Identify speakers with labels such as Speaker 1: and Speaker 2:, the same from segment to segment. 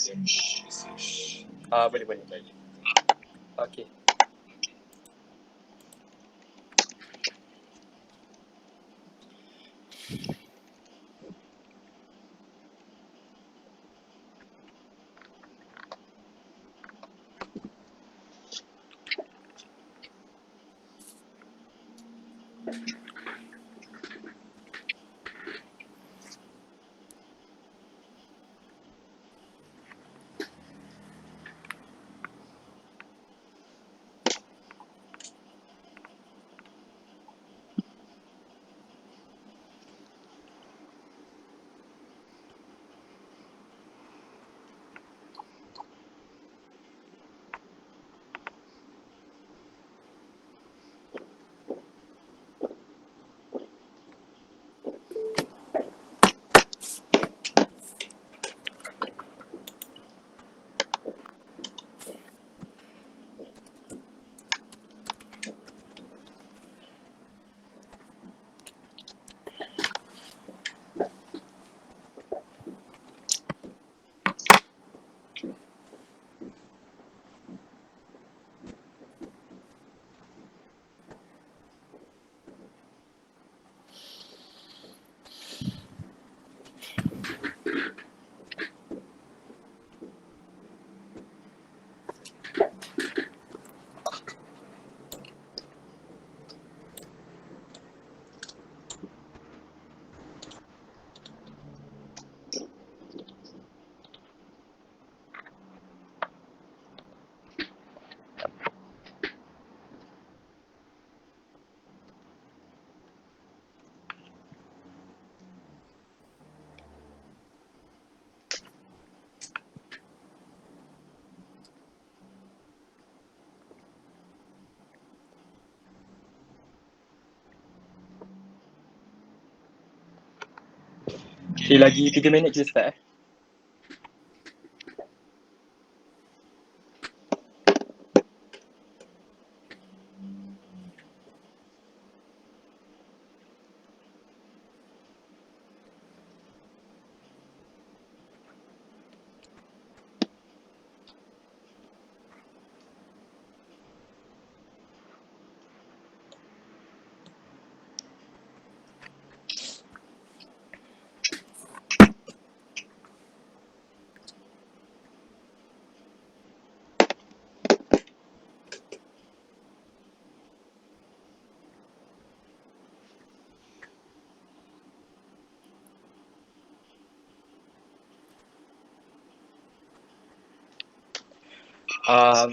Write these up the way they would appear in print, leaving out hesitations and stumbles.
Speaker 1: Boleh. Okay. Okay, lagi 3 minit kita start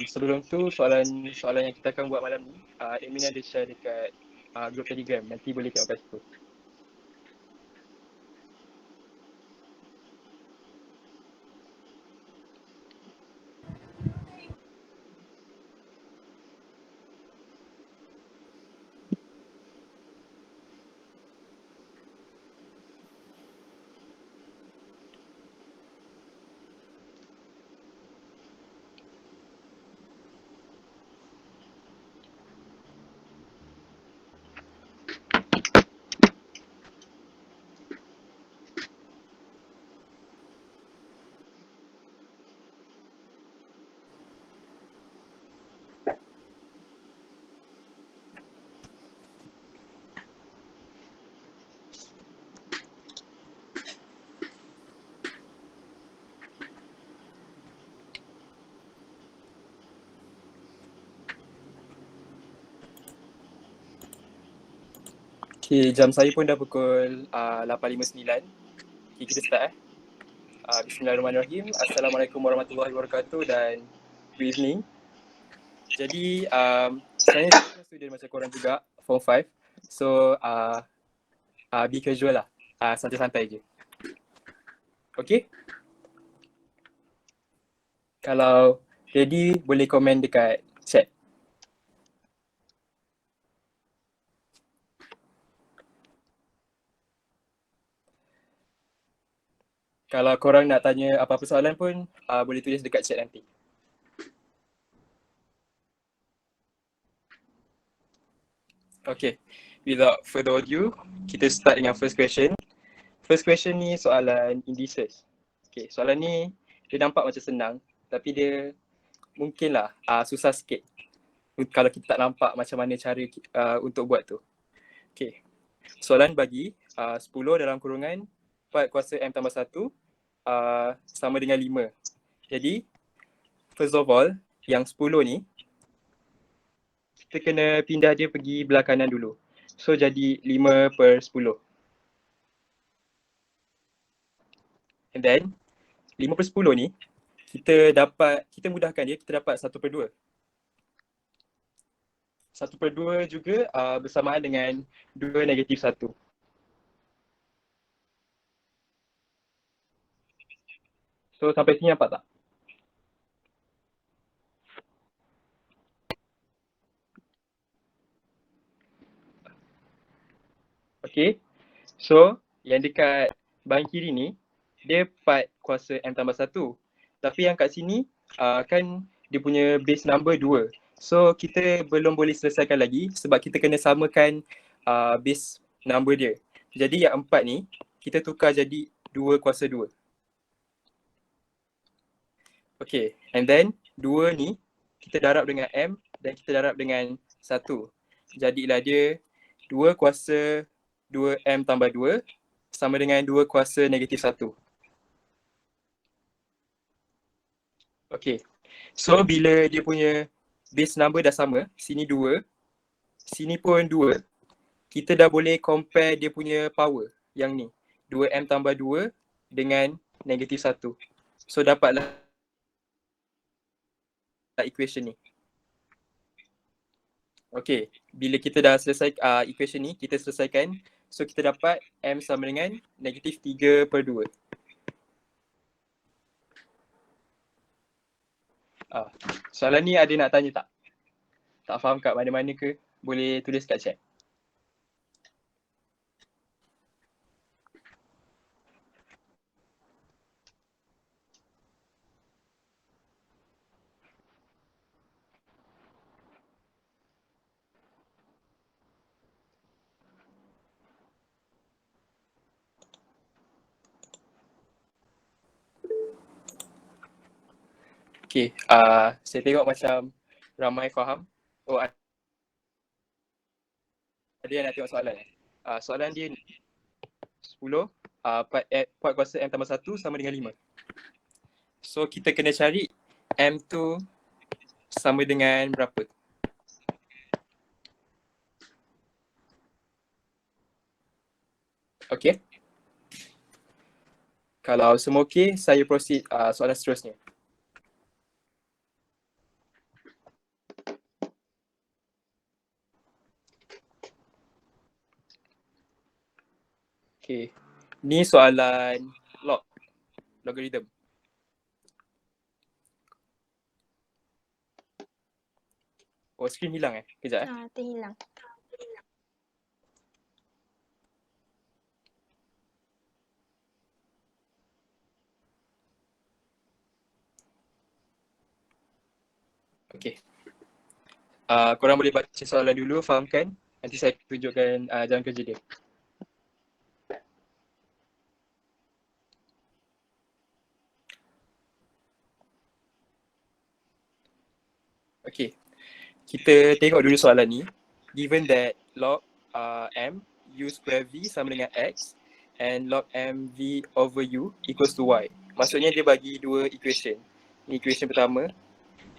Speaker 1: Sebelum tu soalan yang kita akan buat malam ni, admin ada share dekat grup Telegram. Nanti boleh tengok kat situ. Okay, jam saya pun dah pukul 8.59. Okay, kita start Bismillahirrahmanirrahim. Assalamualaikum warahmatullahi wabarakatuh dan good evening. Jadi, saya student macam korang juga, Form 5. So, be casual lah. Santai-santai je. Okay? Kalau ready, boleh komen dekat chat. Kalau korang nak tanya apa-apa soalan pun, boleh tulis dekat chat nanti. Okay, without further ado, kita start dengan first question. First question ni soalan indices. Okay, soalan ni dia nampak macam senang tapi dia mungkinlah susah sikit kalau kita tak nampak macam mana cara untuk buat tu. Okay. Soalan bagi 10 dalam kurungan 4 kuasa M tambah 1 sama dengan 5. Jadi, first of all, yang 10 ni, kita kena pindah dia pergi belah kanan dulu. So, jadi 5/10. And then, 5/10 ni, kita mudahkan dia, kita dapat 1/2. 1/2 juga bersamaan dengan 2 negatif 1. So, sampai sini nampak tak? Okay. So, yang dekat bahagian kiri ni, dia 4 kuasa M tambah 1. Tapi yang kat sini, kan dia punya base number 2. So, kita belum boleh selesaikan lagi sebab kita kena samakan base number dia. Jadi yang 4 ni, kita tukar jadi 2 kuasa 2. Okay, and then 2 ni, kita darab dengan M dan kita darab dengan 1. Jadilah dia 2 kuasa 2M tambah 2 sama dengan 2 kuasa negatif 1. Okay. So, bila dia punya base number dah sama, sini 2, sini pun 2, kita dah boleh compare dia punya power yang ni. 2M tambah 2 dengan negatif 1. So, dapatlah equation ni. Okay. Bila kita dah selesai equation ni, kita selesaikan. So, kita dapat M sama dengan negatif 3/2. Soalan ni ada nak tanya tak? Tak faham kat mana-mana ke? Boleh tulis kat chat. Okay, saya tengok macam ramai faham. Oh, ada yang nak tengok soalan. Soalan dia 10, 4 kuasa M tambah 1 sama dengan 5. So, kita kena cari M tu sama dengan berapa. Okay. Kalau semua okay, saya proceed soalan seterusnya. Okay. Ni soalan logarithm. Oh, screen hilang Kejap
Speaker 2: Terhilang.
Speaker 1: Okay. Korang boleh baca soalan dulu, fahamkan. Nanti saya tunjukkan jalan kerja dia. Okay. Kita tengok dulu soalan ni. Given that log M U square V sama dengan X and log M V over U equals to Y. Maksudnya dia bagi dua equation. Ni equation pertama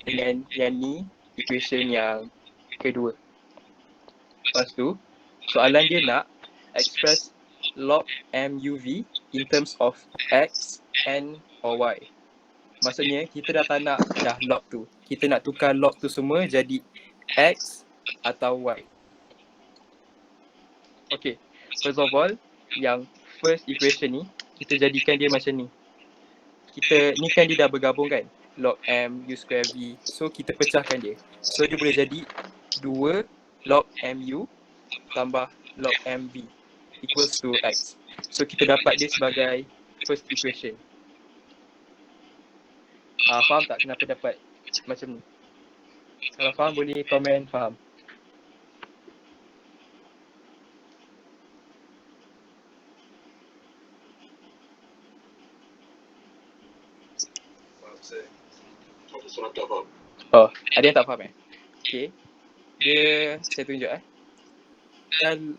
Speaker 1: dengan yang ni equation yang kedua. Lepas tu, soalan dia nak express log M U V in terms of X, N or Y. Maksudnya kita dah tak nak dah log tu. Kita nak tukar log tu semua jadi X atau Y. Okay, first of all, yang first equation ni, kita jadikan dia macam ni. Ni kan dia dah bergabung kan, log M U square V. So, kita pecahkan dia. So, dia boleh jadi 2 log MU tambah log MV equals to X. So, kita dapat dia sebagai first equation. Faham tak kenapa dapat macam ni? Kalau faham, boleh komen faham. Oh, ada yang tak faham Okay. Saya tunjuk Kan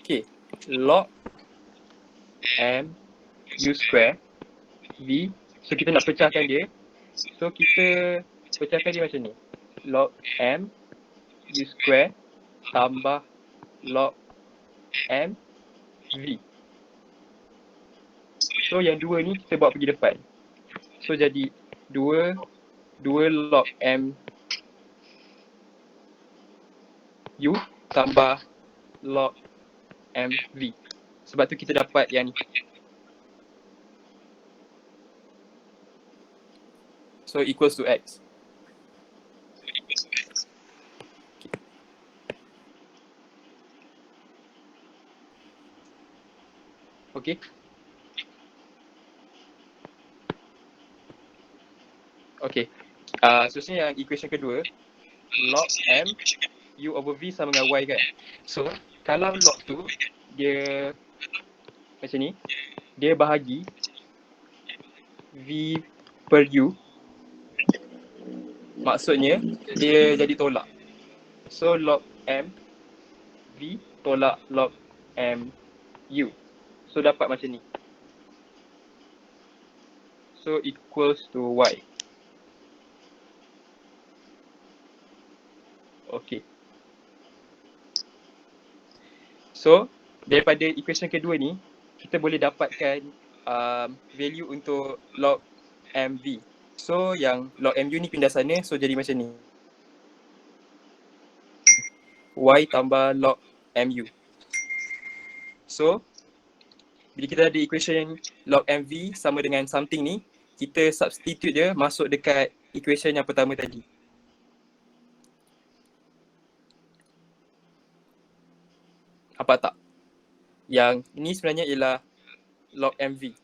Speaker 1: okay. Log M U square V. So kita nak pecahkan dia. So kita pecahkan dia macam ni. Log M U square tambah log M V. So yang dua ni kita bawa pergi depan. So jadi 2 log M U tambah log M V. Sebab tu kita dapat yang ni. So equals to X. Okay. Okay. Seterusnya yang equation kedua, log M U over V sama dengan Y kan. So kalau log tu dia macam ni, dia bahagi V per U, maksudnya dia jadi tolak. So log M V tolak log M U. So dapat macam ni. So equals to Y. Okay. So daripada equation kedua ni, kita boleh dapatkan value untuk log MV. So yang log MU ni pindah sana, so jadi macam ni. Y tambah log MU. So bila kita ada equation log MV sama dengan something ni, kita substitute dia masuk dekat equation yang pertama tadi. Apa tak? Yang ni sebenarnya ialah log MV.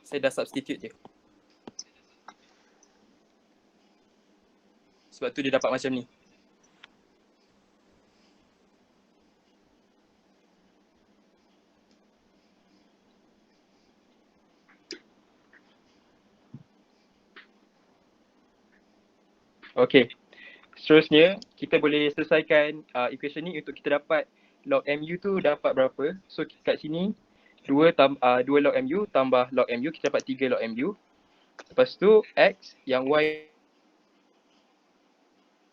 Speaker 1: Saya dah substitute je. Sebab tu dia dapat macam ni. Okay. Seterusnya, kita boleh selesaikan equation ni untuk kita dapat log MU tu dapat berapa. So kat sini 2 log MU tambah log MU, kita dapat 3 log MU. Lepas tu X yang Y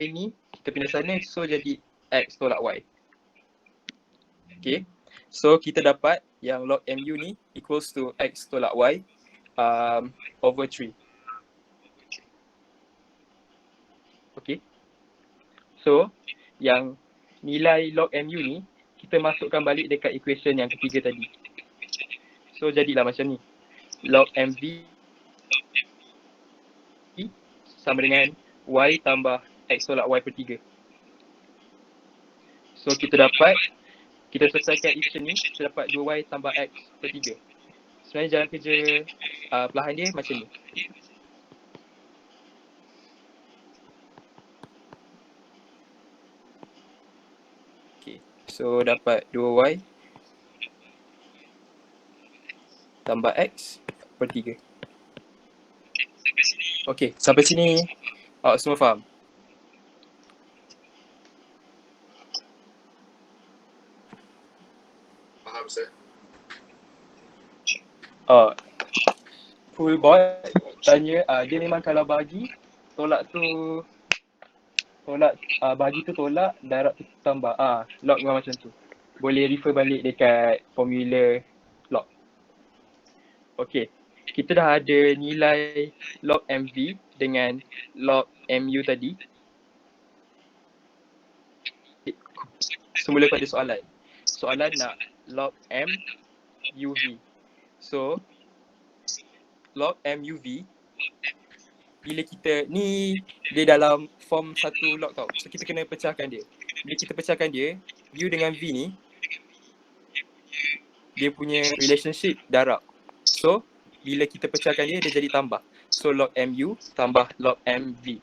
Speaker 1: ni kita pindah sana, so jadi X tolak Y. Okay. So kita dapat yang log MU ni equals to X tolak Y over 3. Okay. So yang nilai log MU ni kita masukkan balik dekat equation yang ketiga tadi. So jadilah macam ni. Log MV sama dengan Y tambah X tolak Y per 3. So kita selesaikan equation ni, kita dapat 2Y tambah X per 3. Sebenarnya jalan kerja perlahan dia macam ni. Okay. So dapat 2Y tambah X per 3. Okay, sampai sini semua faham?
Speaker 2: Faham, sir.
Speaker 1: Full board tanya dia memang kalau bagi tolak tu bagi tu tolak, darab tu tambah. Log memang macam tu. Boleh refer balik dekat formula log. Okay. Kita dah ada nilai log MV dengan log MU tadi. Semula pada soalan. Soalan nak log M UV. So log MUV bila kita ni dia dalam form satu log tau. So kita kena pecahkan dia. Bila kita pecahkan dia, U dengan V ni dia punya relationship darab. So bila kita pecahkan dia jadi tambah. So log MU tambah log MV.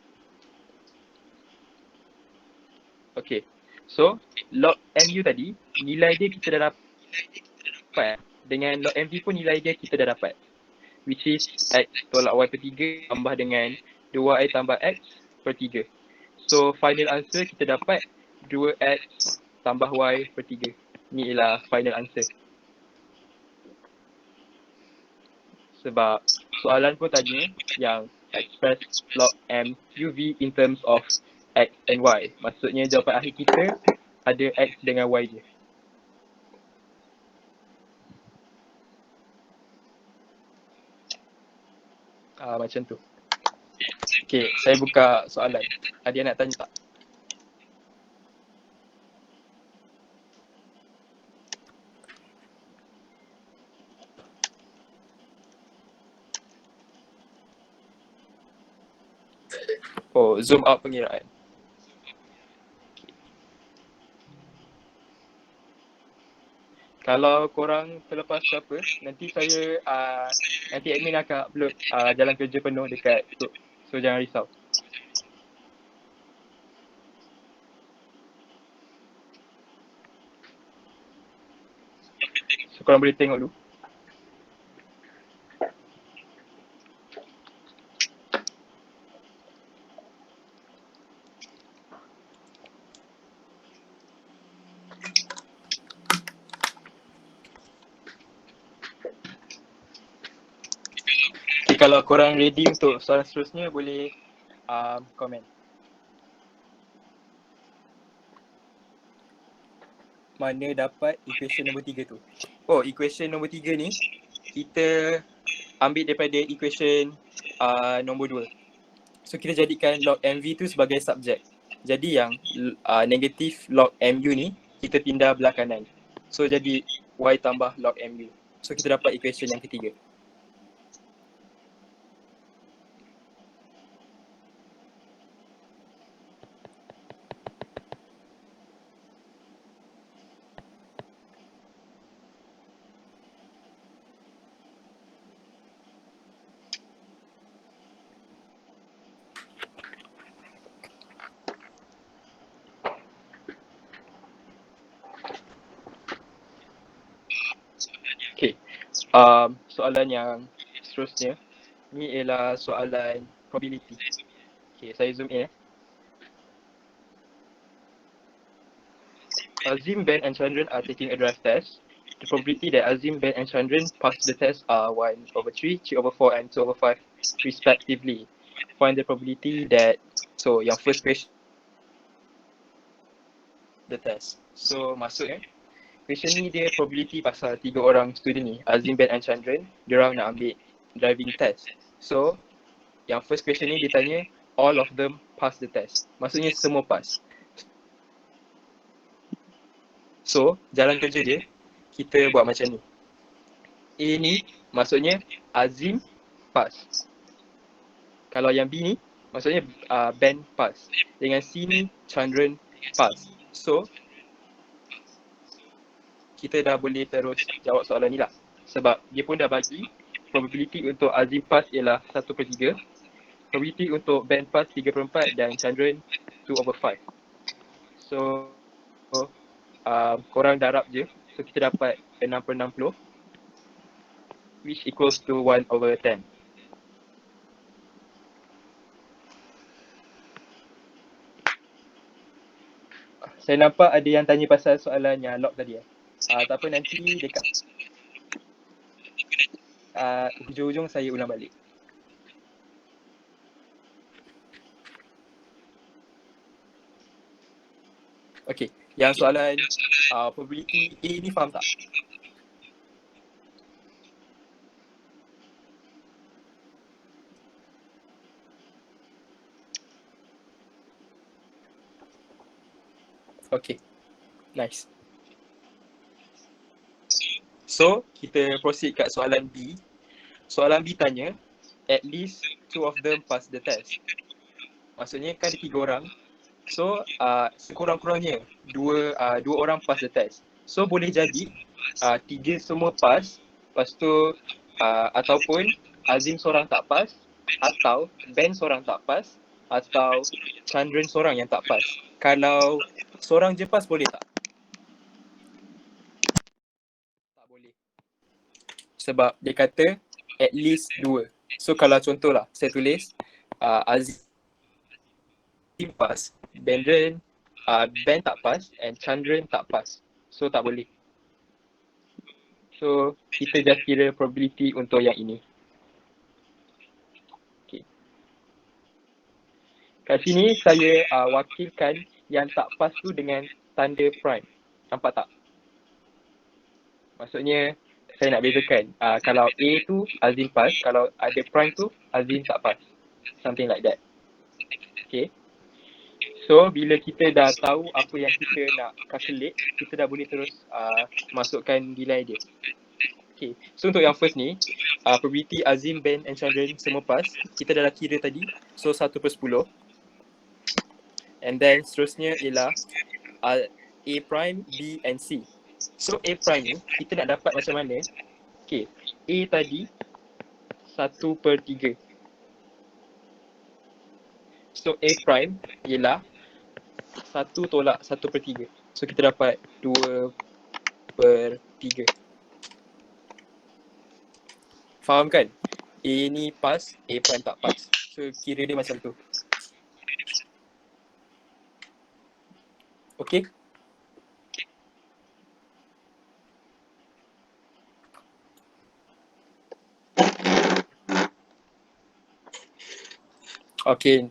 Speaker 1: Okay. So log MU tadi nilai dia kita dah dapat dengan log MV pun nilai dia kita dah dapat, which is X tolak Y per 3 tambah dengan 2Y tambah X per 3. So final answer kita dapat 2X tambah Y per 3. Ni ialah final answer. Sebab soalan pun tanya yang express log M UV in terms of X and Y. Maksudnya jawapan akhir kita ada X dengan Y je. Macam tu. Okay, saya buka soalan. Ada yang nak tanya tak? Oh, zoom out pengiraan. Kalau korang terlepas ke apa, nanti saya nanti admin akan upload jalan kerja penuh dekat tu. So jangan risau. So korang boleh tengok dulu. Okay, kalau korang ready untuk soalan seterusnya, boleh komen. Mana dapat equation nombor 3 tu? Oh, equation nombor 3 ni kita ambil daripada equation nombor 2. So kita jadikan log MV tu sebagai subjek. Jadi yang negatif log MU ni kita pindah belah kanan. So jadi Y tambah log MU. So kita dapat equation yang ketiga. Okay, soalan yang seterusnya ni ialah soalan probability. Okay, saya zoom in. Azim, Ben and Chandran are taking a drive test. The probability that Azim, Ben and Chandran pass the test are 1/3, 3/4 and 2/5 respectively. Find the probability that, so yang first question, the test. So maksudnya question ni dia probability pasal 3 orang student ni, Azim, Ben and Chandran, diorang nak ambil driving test. So yang first question ni dia tanya all of them pass the test. Maksudnya semua pass. So jalan kerja dia kita buat macam ni. A ni maksudnya Azim pass. Kalau yang B ni maksudnya Ben pass. Dengan C ni Chandran pass. So kita dah boleh terus jawab soalan ni lah. Sebab dia pun dah bagi probability untuk Azim pass ialah 1/3. Probability untuk Ben pass 3/4 dan Chandran 2/5. So korang darab je. So kita dapat 6/60 which equals to 1/10. Saya nampak ada yang tanya pasal soalan yang log tadi. Tak apa, nanti dekat hujung-hujung saya ulang balik. Okay, yang soalan probability A ni faham tak? Okay, nice. So, kita proceed kat soalan B. Soalan B tanya, at least 2 of them pass the test. Maksudnya kan ada 3 orang. So, sekurang-kurangnya 2 orang pass the test. So, boleh jadi 3 semua pass. Lepas tu, ataupun Azim seorang tak pass. Atau Ben seorang tak pass. Atau Chandran seorang yang tak pass. Kalau seorang je pass boleh tak? Tak boleh. Sebab dia kata at least 2. So kalau contohlah saya tulis Azim pass, Ben tak pass and Chandran tak pass. So tak boleh. So kita just kira probability untuk yang ini. Okay. Kat sini saya wakilkan yang tak pass tu dengan tanda prime. Nampak tak? Maksudnya saya nak bezakan. Kalau A tu Azim pass, kalau ada prime tu Azim tak pass. Something like that. Okay. So bila kita dah tahu apa yang kita nak calculate, kita dah boleh terus masukkan nilai dia. Okay. So untuk yang first ni, probability Azim, Ben and Chandran semua pass. Kita dah kira tadi. So 1/10. And then seterusnya ialah A prime, B and C. So A prime ni kita nak dapat macam mana? Okay. A tadi 1/3. So A prime ialah 1 tolak 1/3. So kita dapat 2/3. Faham kan? A ni pass, A prime tak pass. So kira dia macam tu. Okay? Okay.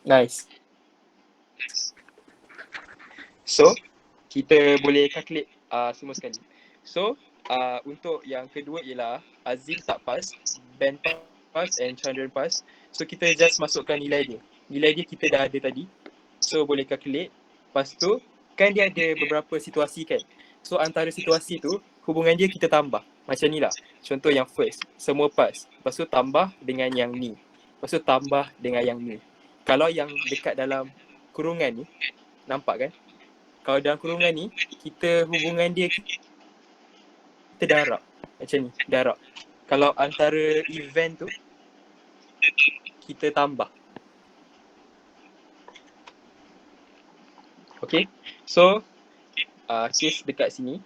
Speaker 1: Nice. So, kita boleh calculate semua sekali. So, untuk yang kedua ialah Azim tak pass, Ben pass and Chandran pass. So, kita just masukkan nilai dia. Nilai dia kita dah ada tadi. So, boleh calculate. Lepas tu, kan dia ada beberapa situasi kan. So, antara situasi tu, hubungan dia kita tambah. Macam ni lah. Contoh yang first, semua pass. Lepas tu tambah dengan yang ni. Lepas tu tambah dengan yang ni. Kalau yang dekat dalam kurungan ni, nampak kan? Kalau dalam kurungan ni, kita hubungan dia kita darab. Macam ni, darab. Kalau antara event tu, kita tambah. Okay, so case dekat sini.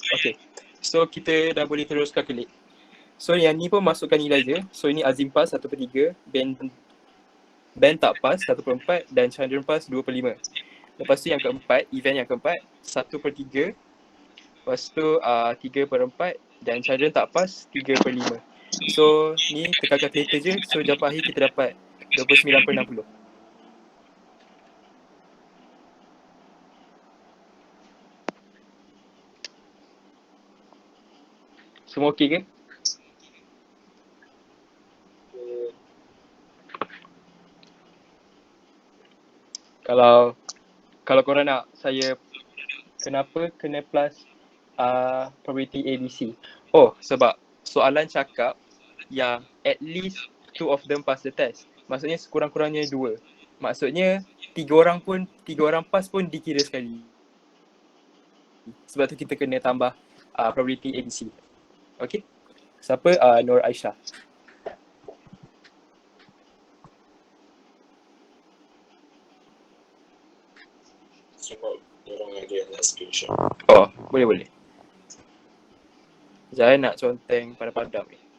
Speaker 1: Okay, so kita dah boleh terus calculate. So yang ni pun masukkan nilai je. So ini Azim pass 1/3, Ben tak pass 1/4 dan Chandran pass 2/5. Lepas tu yang keempat, event yang keempat 1/3. Lepas tu 3/4 dan Chandran tak pass 3/5. So ni tekan calculator je. So jawapan akhir kita dapat 29/60. Semua okey ke? Kalau korang nak saya kenapa kena plus probability ABC? Oh, sebab soalan cakap yang at least 2 of them pass the test. Maksudnya sekurang-kurangnya 2. Maksudnya 3 orang pass pun dikira sekali. Sebab tu kita kena tambah probability ABC. Okay? Siapa? Nur Aisyah.
Speaker 2: Sebab orang ada yang nak screenshot.
Speaker 1: Oh, boleh. Saya nak conteng padam-padam ni.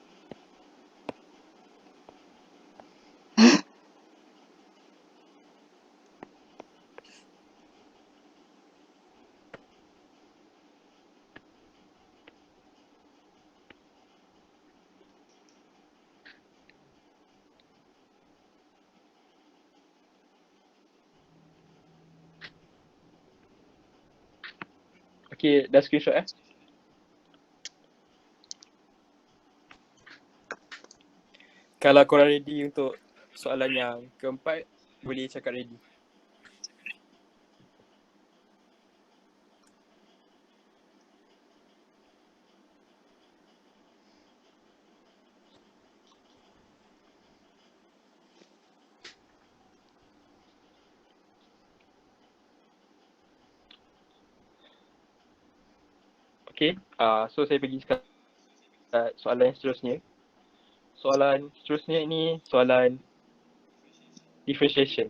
Speaker 1: Okay, dah screenshot Kalau korang ready untuk soalan yang keempat, boleh cakap ready. Okay, so saya pergi sekarang soalan yang seterusnya. Soalan seterusnya ini soalan differentiation.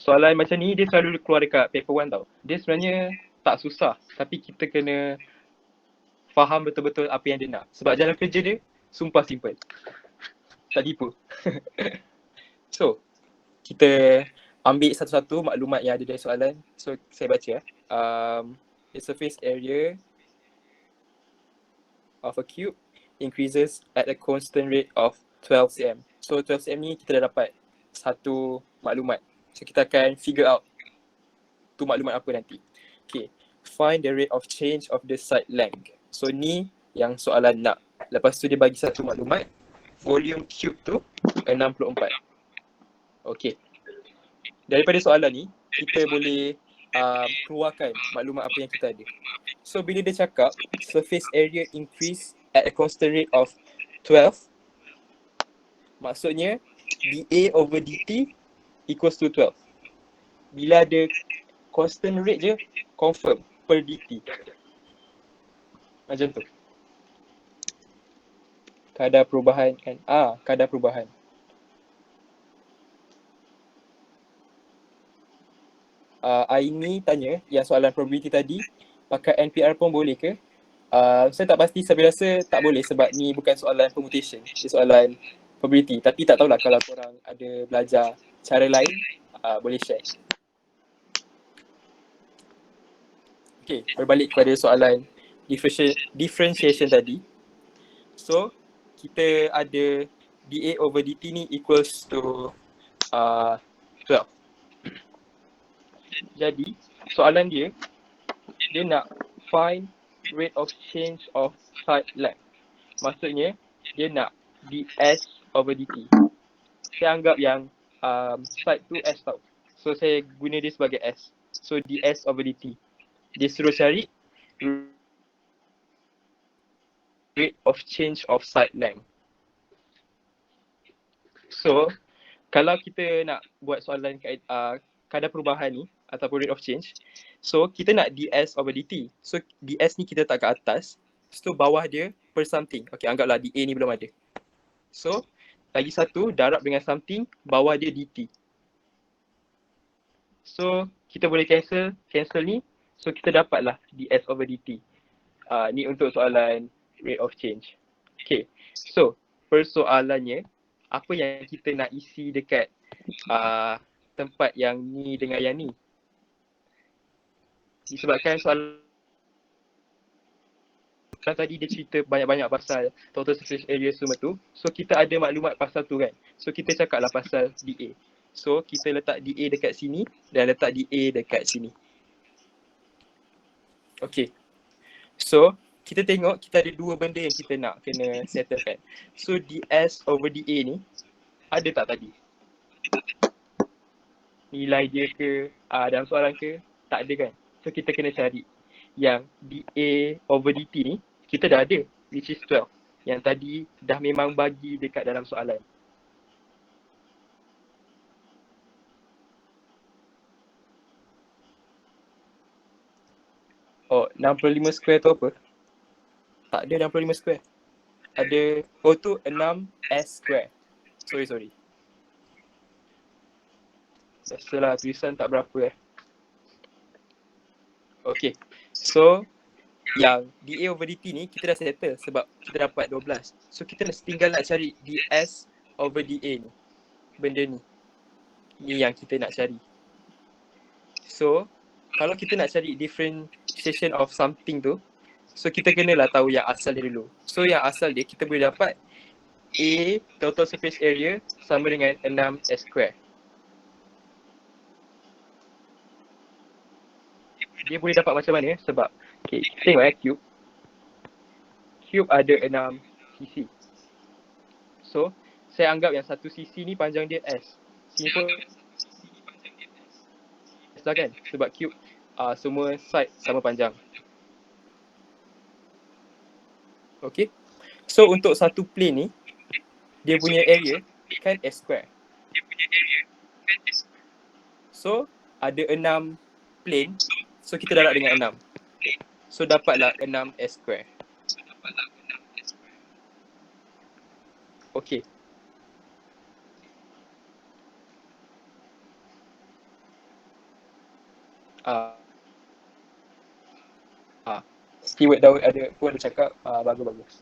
Speaker 1: Soalan macam ni dia selalu keluar dekat paper 1 tau. Dia sebenarnya tak susah tapi kita kena faham betul-betul apa yang dia nak. Sebab jalan kerja dia sumpah simple. Tak tipu. So, kita ambil satu-satu maklumat yang ada dari soalan. So, saya baca. The surface area of a cube increases at a constant rate of 12 cm. So 12 cm ni kita dah dapat satu maklumat. So kita akan figure out tu maklumat apa nanti. Okay, find the rate of change of the side length. So ni yang soalan nak. Lepas tu dia bagi satu maklumat, volume cube tu 64. Okay, daripada soalan ni kita boleh keluarkan maklumat apa yang kita ada. So bila dia cakap surface area increase at a constant rate of 12, maksudnya dA over dt equals to 12. Bila ada constant rate je, confirm per dt. Macam tu. Kadar perubahan kan? Kadar perubahan. Aini tanya yang soalan probability tadi, pakai NPR pun boleh ke? Saya tak pasti, saya rasa tak boleh sebab ni bukan soalan permutation, dia soalan probability. Tapi tak tahulah kalau korang ada belajar cara lain, boleh share. Okay, berbalik kepada soalan differentiation tadi. So, kita ada dA over dt ni equals to 12. Jadi, soalan dia nak find rate of change of side length. Maksudnya, dia nak ds over dt. Saya anggap yang side tu s tau. So, saya guna dia sebagai s. So, ds over dt. Dia suruh cari rate of change of side length. So, kalau kita nak buat soalan kadar perubahan ni ataupun rate of change, so kita nak ds over dt. So, ds ni kita tak kat atas, so bawah dia per something. Okay, anggaplah dA ni belum ada. So, lagi satu darab dengan something, bawah dia dt. So, kita boleh cancel ni. So, kita dapatlah ds over dt. Ni untuk soalan rate of change. Okay, so persoalannya, apa yang kita nak isi dekat tempat yang ni dengan yang ni. Disebabkan soalan tadi dia cerita banyak-banyak pasal total surface area semua tu. So kita ada maklumat pasal tu kan. So kita cakaplah pasal dA. So kita letak dA dekat sini dan letak dA dekat sini. Okay. So kita tengok kita ada dua benda yang kita nak kena settlekan. So ds over dA ni ada tak tadi? Nilai dia ke dalam soalan ke? Tak ada kan? So kita kena cari yang dA over dt ni kita dah ada, which is 12. Yang tadi dah memang bagi dekat dalam soalan. Oh, 65 square tu apa? Tak ada 65 square. Ada, tu 6s square. Sorry. Biasalah tulisan tak berapa Okay, so yang dA over dt ni kita dah settle sebab kita dapat 12. So kita tinggal nak cari ds over dA ni. Benda ni. Ni yang kita nak cari. So, kalau kita nak cari differentiation of something tu, so kita kenalah tahu yang asal dia dulu. So yang asal dia kita boleh dapat A total surface area sama dengan 6s square. Dia boleh dapat macam mana sebab okay, kita tengok cube ada 6 sisi. So saya anggap yang satu sisi ni panjang dia s. Sini pun s lah kan sebab cube semua side sama panjang. Okay, so untuk satu plane ni dia punya area kan s square. So ada 6 plane, so kita darab dengan 6. So dapatlah 6s square. Okay. Keyword Daud pun ada cakap bagus.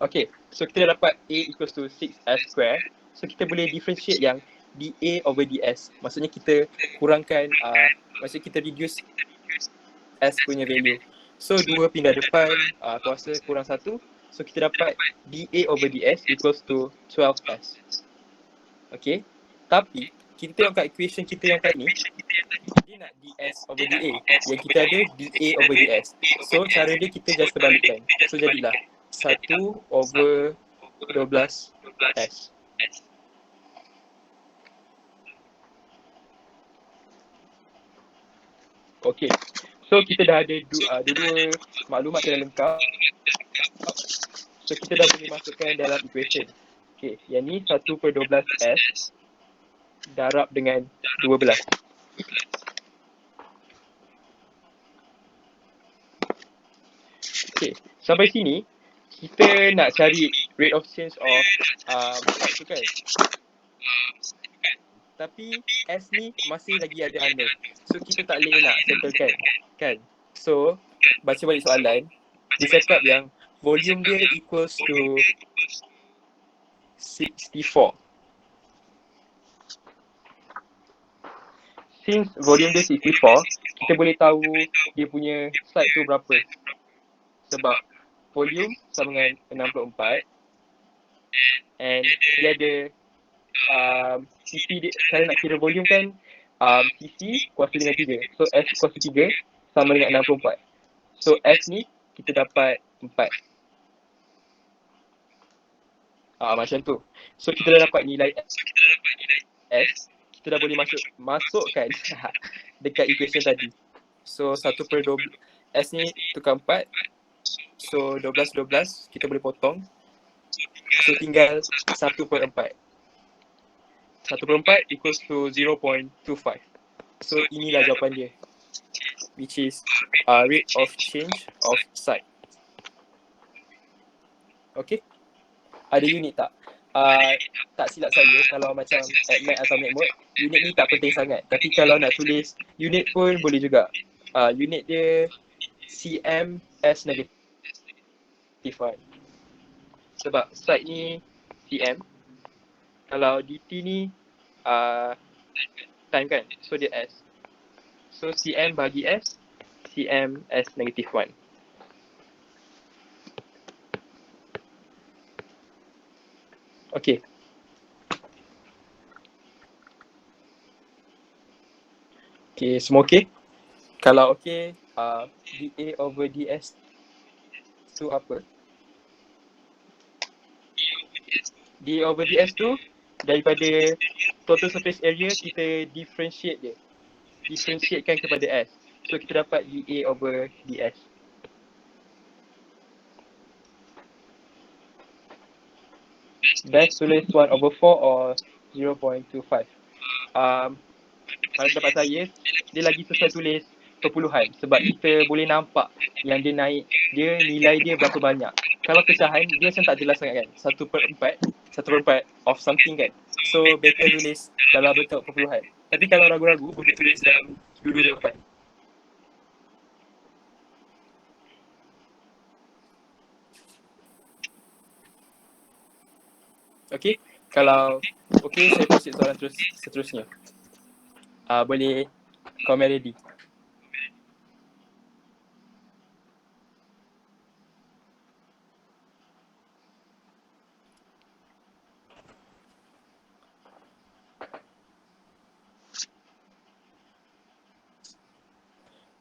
Speaker 1: Okay, so kita dah dapat A equals to 6S square. So kita boleh differentiate yang dA over ds. Maksudnya kita kurangkan, maksudnya kita reduce S punya value. So 2 pindah depan, kuasa kurang 1. So kita dapat dA over ds equals to 12S. Okay, tapi kita tengok kat equation kita yang kat ni, dia nak ds over dA. Yang kita ada dA over ds. So cara dia kita just terbalikkan. So jadilah 1 over 12S. Okay, so kita dah ada dua maklumat yang lengkap. So kita dah boleh masukkan dalam equation. Okay, yang ni 1/12S darab dengan 12. Okay, sampai sini kita nak cari rate of change of site tu kan. Tapi S ni masih lagi ada unknown. So kita tak boleh nak settlekan kan. So baca balik soalan, dia cakap yang volume dia equals to 64. Since volume dia 64, kita boleh tahu dia punya site tu berapa. Sebab volume sama dengan 64 and dia ada CP dia, kalau nak kira volume kan CC kuasa dengan 3. So S kuasa 3 sama dengan 64. So S ni kita dapat 4. Macam tu. So kita dah dapat nilai S. Kita dah boleh masukkan dekat equation tadi. So 1/12 S ni tukar 4. So 12 kita boleh potong. So tinggal 1/4. 1/4 equals to 0.25. So inilah jawapan dia, which is rate of change of site. Okay, ada unit tak? Tak silap saya, kalau macam AdMath atau MacMode, unit ni tak penting sangat. Tapi kalau nak tulis unit pun boleh juga. Unit dia cm s negative 1. Sebab site ni cm, kalau dt ni time kan, so dia s. So cm bagi s, cm s negative 1. Okay. Okay, semua okay? Kalau okay, dA over ds tu apa? dA over ds tu daripada total surface area kita differentiatekan kepada s. So kita dapat dA over ds. Best tulis 1/4 or 0.25. Pada pendapat saya, dia lagi sesuai tulis perpuluhan sebab kita boleh nampak yang dia naik, dia nilai dia berapa banyak. Kalau pecahan, dia macam tak jelas sangat kan. 1/4 of something kan. So better tulis dalam bentuk perpuluhan. Tapi kalau ragu-ragu, boleh tulis dalam dua-dua jawapan. Okay, kalau okay, saya proceed soalan seterusnya. Boleh komen ready.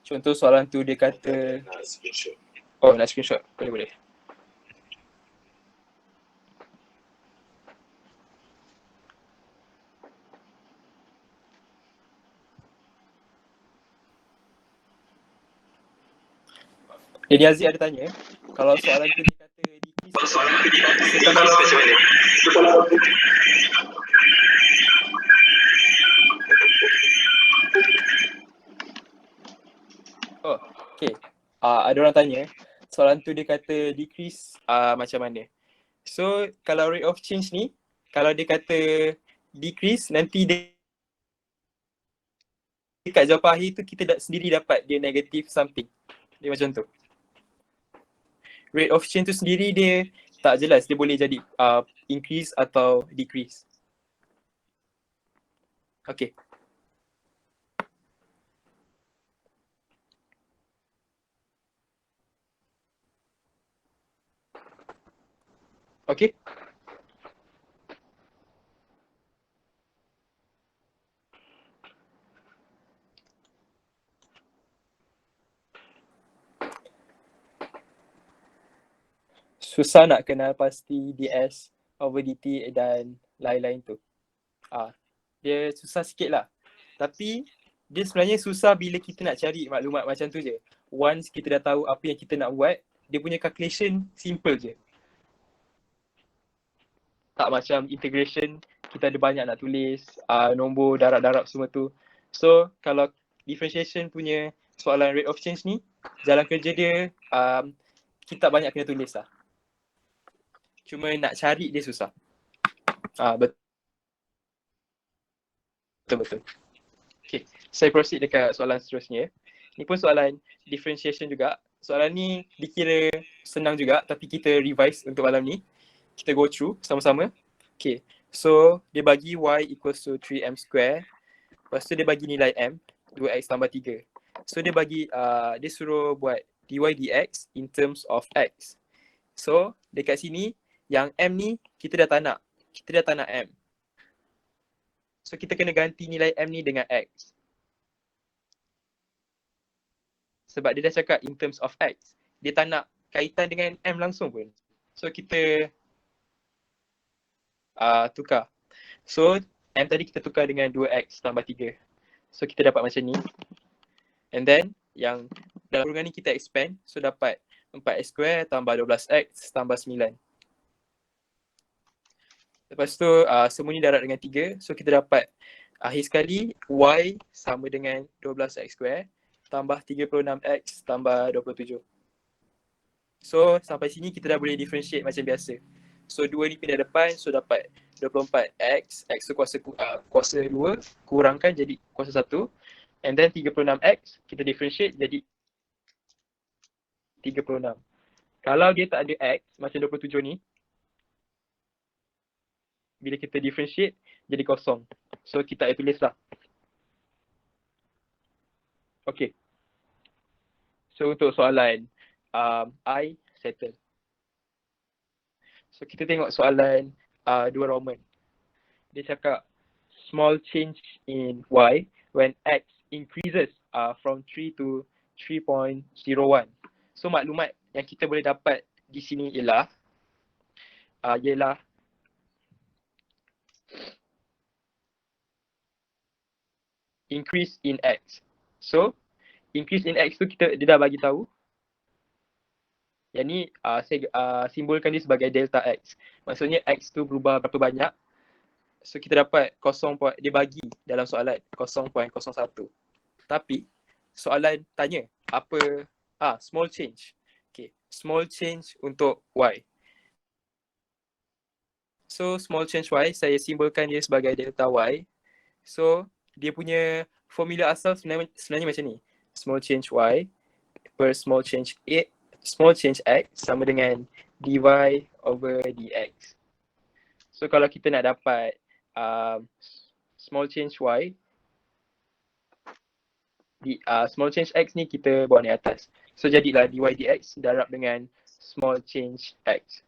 Speaker 1: Contoh soalan tu dia kata
Speaker 2: Nak screenshot.
Speaker 1: nak screenshot. Boleh. Jadi Aziz ada tanya, kalau soalan tu dia kata decrease macam mana? Oh, okay. Ada orang tanya, soalan tu dia kata decrease macam mana? So kalau rate of change ni, kalau dia kata decrease, nanti dia dekat jawapan akhir tu kita sendiri dapat dia negative something. Dia macam tu. Rate of change tu sendiri dia tak jelas, dia boleh jadi increase atau decrease. Okay. Okay. Susah nak kenal pasti DS over DT dan lain-lain tu. Dia susah sikit lah. Tapi dia sebenarnya susah bila kita nak cari maklumat macam tu je. Once kita dah tahu apa yang kita nak buat, dia punya calculation simple je. Tak macam integration, kita ada banyak nak tulis, nombor, darab-darab semua tu. So kalau differentiation punya soalan rate of change ni, jalan kerja dia kita banyak kena tulis lah. Cuma nak cari dia susah. Betul. Okay, saya proceed dekat soalan seterusnya. Ni pun soalan differentiation juga. Soalan ni dikira senang juga, tapi kita revise untuk malam ni. Kita go through sama-sama. Okay, so dia bagi y equals to 3m square. Lepas tu dia bagi nilai m, 2x tambah 3. So dia bagi, dia suruh buat dy dx in terms of x. So dekat sini, yang m ni kita dah tak nak. Kita dah tak nak m. So kita kena ganti nilai m ni dengan x. Sebab dia dah cakap in terms of x. Dia tak nak kaitan dengan m langsung pun. So kita tukar. So m tadi kita tukar dengan 2x tambah 3. So kita dapat macam ni. And then yang dalam kurungan ni kita expand. So dapat 4x square tambah 12x tambah 9. Lepas tu semua ni darab dengan 3. So kita dapat akhir sekali y sama dengan 12x square tambah 36x tambah 27. So sampai sini kita dah boleh differentiate macam biasa. So 2 ni pindah depan, so dapat 24x, x tu kuasa 2, kurangkan jadi kuasa 1. And then 36x, kita differentiate jadi 36. Kalau dia tak ada x, macam 27 ni, bila kita differentiate, jadi kosong. So kita tulis lah. Okay. So untuk soalan I settle. So kita tengok soalan 2 Roman. Dia cakap small change in y when x increases from 3 to 3.01. So maklumat yang kita boleh dapat di sini ialah increase in x. So increase in x tu dia dah bagi tahu. Yang ni saya simbolkan dia sebagai delta x. Maksudnya x tu berubah berapa banyak. So kita dapat dia bagi dalam soalan 0.01. Tapi soalan tanya apa small change. Okay, small change untuk y. So small change y saya simbolkan dia sebagai delta y. So dia punya formula asal sebenarnya macam ni. Small change y per small change x sama dengan dy over dx. So kalau kita nak dapat small change y, small change x ni kita bawa naik atas. So jadilah dy dx darab dengan small change x.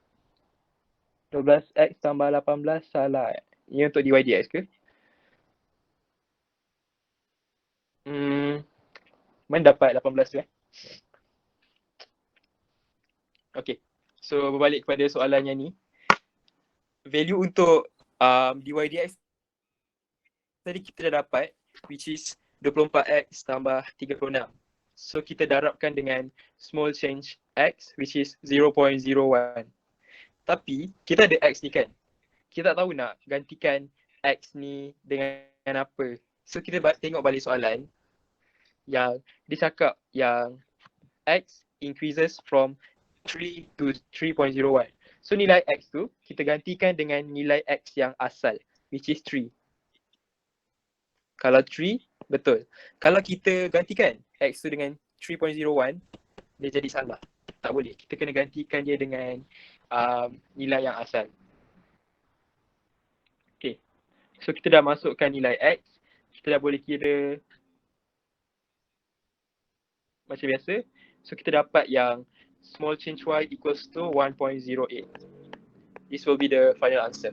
Speaker 1: 12x tambah 18 salah. Ini untuk dy dx ke? Mana dapat 18 tu Okay. So berbalik kepada soalan yang ni. Value untuk dy dx tadi kita dah dapat, which is 24x tambah 36. So kita darabkan dengan small change x, which is 0.01. Tapi kita ada x ni kan. Kita tak tahu nak gantikan x ni dengan apa. So kita tengok balik soalan yang dia cakap yang x increases from 3 to 3.01. So nilai X tu kita gantikan dengan nilai X yang asal, which is 3. Kalau 3, betul. Kalau kita gantikan X tu dengan 3.01, dia jadi salah. Tak boleh. Kita kena gantikan dia dengan nilai yang asal. Okay. So kita dah masukkan nilai X. Kita dah boleh kira macam biasa. So kita dapat yang small change Y equals to 1.08. This will be the final answer.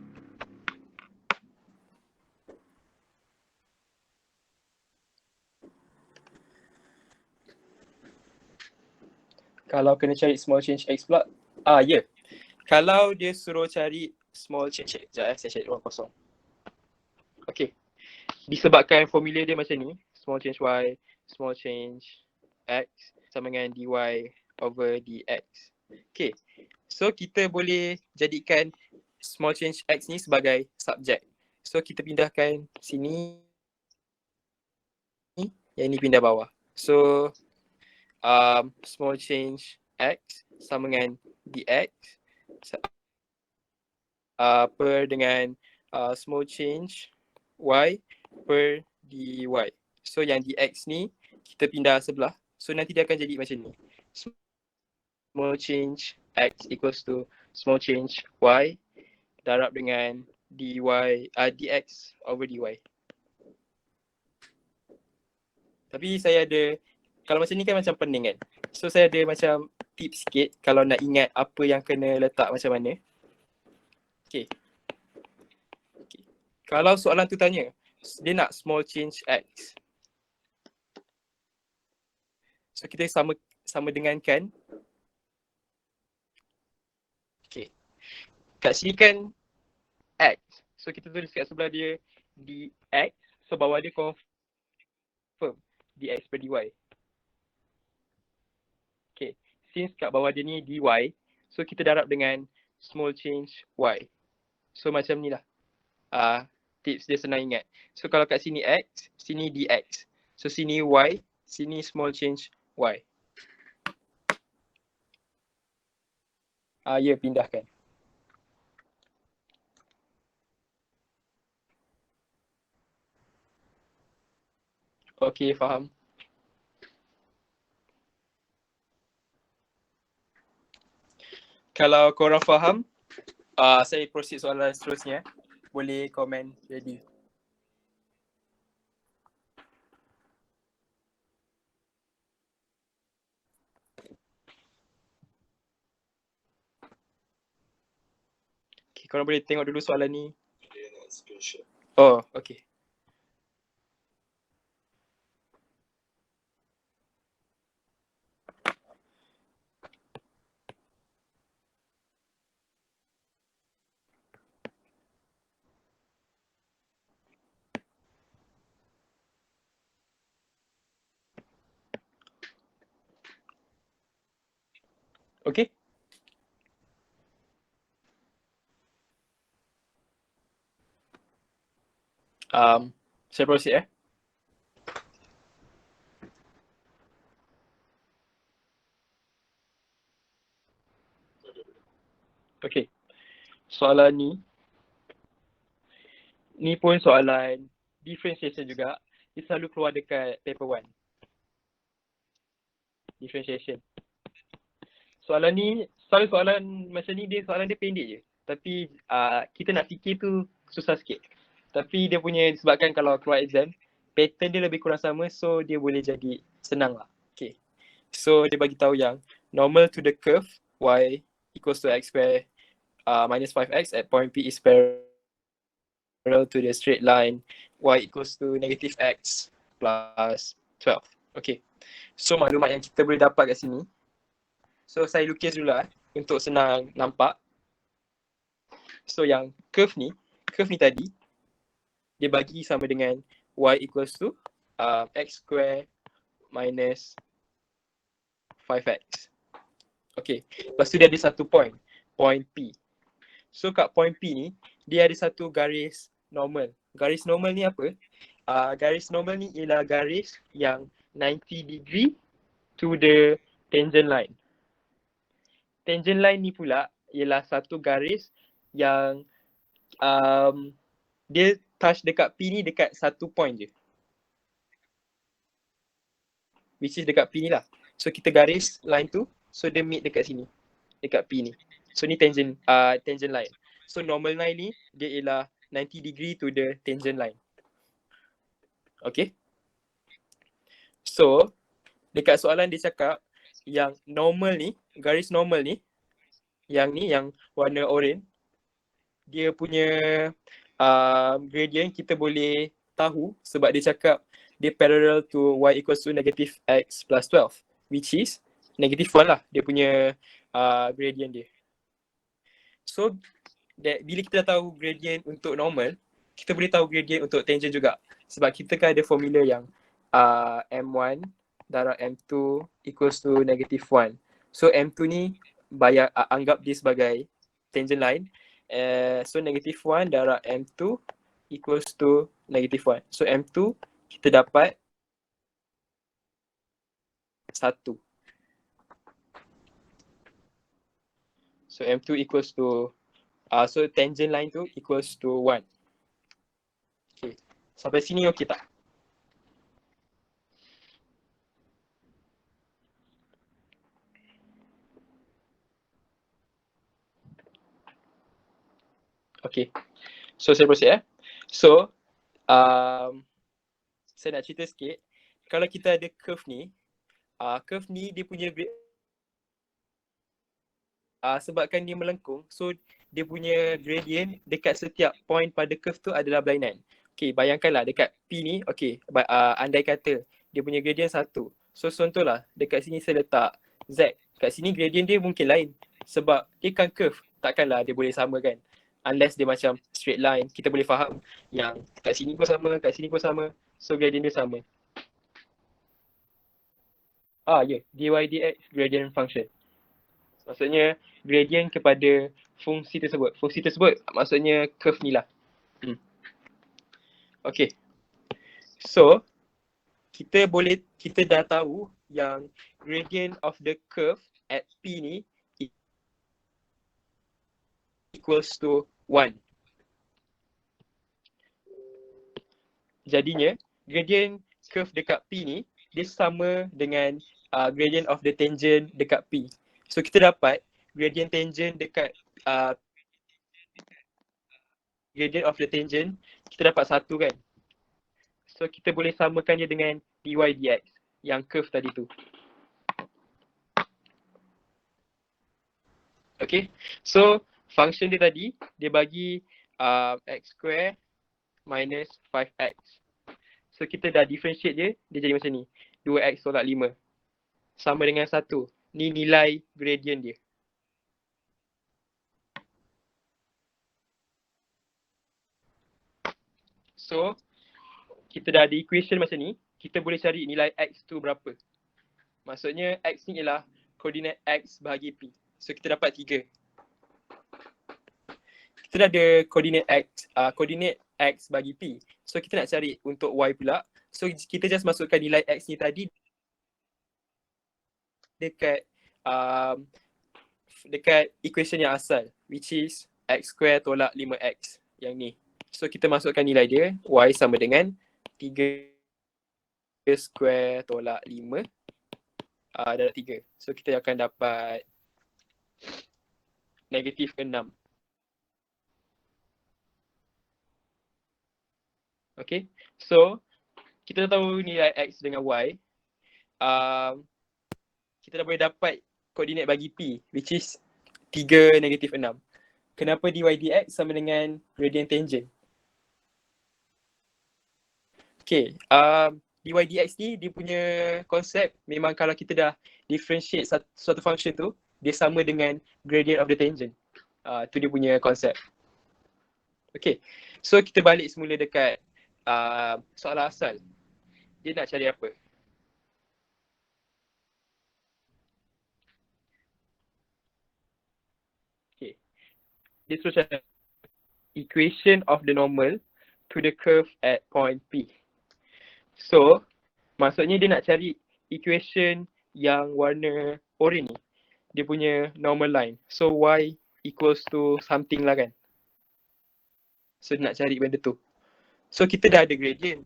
Speaker 1: Kalau kena cari small change X pula, ya. Kalau dia suruh cari small change X, sekejap saya cari ruang kosong. Okay. Disebabkan formula dia macam ni, small change Y, small change X sama dengan dy over dx. Okay. So kita boleh jadikan small change X ni sebagai subjek. So kita pindahkan sini, yang ni pindah bawah. So small change X sama dengan dx per dengan small change Y per dy. So yang dx ni kita pindah sebelah. So nanti dia akan jadi macam ni. Small change X equals to small change Y darab dengan dx over dy. Tapi saya ada, kalau macam ni kan macam pening kan. So saya ada macam tips sikit kalau nak ingat apa yang kena letak macam mana. Okay. Kalau soalan tu tanya, dia nak small change X. So kita sama dengankan. Okay. Kat sini kan X. So kita tulis kat sebelah dia dx. So bawah dia confirm dx per dy. Okay. Since kat bawah dia ni dy. So kita darab dengan small change Y. So macam ni lah. Tips dia senang ingat. So kalau kat sini X, sini dx. So sini Y, sini small change Y. Ya, pindahkan. Okay, faham. Kalau korang faham, saya proceed soalan seterusnya. Boleh komen jadi. Okay, korang boleh tengok dulu soalan ni.
Speaker 2: Dia nak screenshot.
Speaker 1: Oh, okay. Okay. Saya proceed Okay. Soalan ni pun soalan differentiation juga. Dia selalu keluar dekat paper 1. Differentiation. Soalan macam ni, soalan dia pendek je. Tapi kita nak fikir tu susah sikit. Tapi dia punya, disebabkan kalau keluar exam, pattern dia lebih kurang sama, so dia boleh jadi senang lah. Okay. So dia bagi tahu yang normal to the curve y equals to x square minus 5x at point P is parallel to the straight line y equals to negative x plus 12. Okay. So maklumat yang kita boleh dapat kat sini. So saya lukis dulu lah untuk senang nampak. So yang curve ni tadi, dia bagi sama dengan y equals to x square minus 5x. Okay. Lepas tu dia ada satu point P. So kat point P ni, dia ada satu garis normal. Garis normal ni apa? Garis normal ni ialah garis yang 90 degree to the tangent line. Tangent line ni pula ialah satu garis yang dia touch dekat P ni dekat satu point je. Which is dekat P ni lah. So kita garis line tu, so dia meet dekat sini. Dekat P ni. So ni tangent line. So normal line ni dia ialah 90 degree to the tangent line. Okay. So dekat soalan dia cakap yang normal ni, garis normal ni, yang warna orange, dia punya gradient kita boleh tahu sebab dia cakap dia parallel to y equals to negative x plus 12, which is negative 1 lah dia punya gradient dia. So bila kita dah tahu gradient untuk normal, kita boleh tahu gradient untuk tangent juga. Sebab kita kan ada formula yang m1 darab m2 equals to negative 1. So m2 ni anggap dia sebagai tangent line. So negative 1 darab m2 equals to negative 1. So m2 kita dapat 1. So m2 equals to so tangent line tu equals to 1. Okay. Sampai sini okey tak? Okay. So saya proceed So saya nak cerita sikit. Kalau kita ada curve ni dia punya sebabkan dia melengkung, so dia punya gradient dekat setiap point pada curve tu adalah berlainan. Okay, bayangkanlah dekat P ni, okay, andai kata dia punya gradient 1. So contohlah, dekat sini saya letak Z. Kat sini gradient dia mungkin lain. Sebab dia kan curve, takkanlah dia boleh sama kan. Unless dia macam straight line, kita boleh faham yang kat sini pun sama, kat sini pun sama. So gradient dia sama. dy dx gradient function. Maksudnya gradient kepada fungsi tersebut. Fungsi tersebut maksudnya curve ni lah. Okay. So, kita dah tahu yang gradient of the curve at P ni equals to 1. Jadinya, gradient curve dekat P ni dia sama dengan gradient of the tangent dekat P. So kita dapat gradient tangent dekat gradient of the tangent, kita dapat 1 kan. So kita boleh samakan dia dengan dy dx yang curve tadi tu. Okay, so function dia tadi dia bagi x square minus 5x. So kita dah differentiate dia jadi macam ni. 2x tolak 5 sama dengan 1. Ni nilai gradient dia. So kita dah ada equation macam ni, kita boleh cari nilai x tu berapa. Maksudnya x ni ialah koordinat x bahagi p. So kita dapat 3. Kita dah ada koordinat x bagi p. So kita nak cari untuk y pula. So kita just masukkan nilai x ni tadi dekat equation yang asal, which is x square tolak 5x yang ni. So kita masukkan nilai dia, y sama dengan 3 square tolak 5 darab 3. So kita akan dapat negatif 6. Okay, so kita dah tahu nilai x dengan y. Kita dah boleh dapat koordinat bagi p, which is 3 negatif 6. Kenapa dy dx sama dengan gradient tangent? Okay, dy dx ni dia punya konsep memang kalau kita dah differentiate suatu function tu, dia sama dengan gradient of the tangent. Tu dia punya konsep. Okay, so kita balik semula dekat soalan asal. Dia nak cari apa? Okay, dia suruh cari equation of the normal to the curve at point P. So, maksudnya dia nak cari equation yang warna orange ni. Dia punya normal line. So, y equals to something lah kan. So nak cari benda tu. So kita dah ada gradient.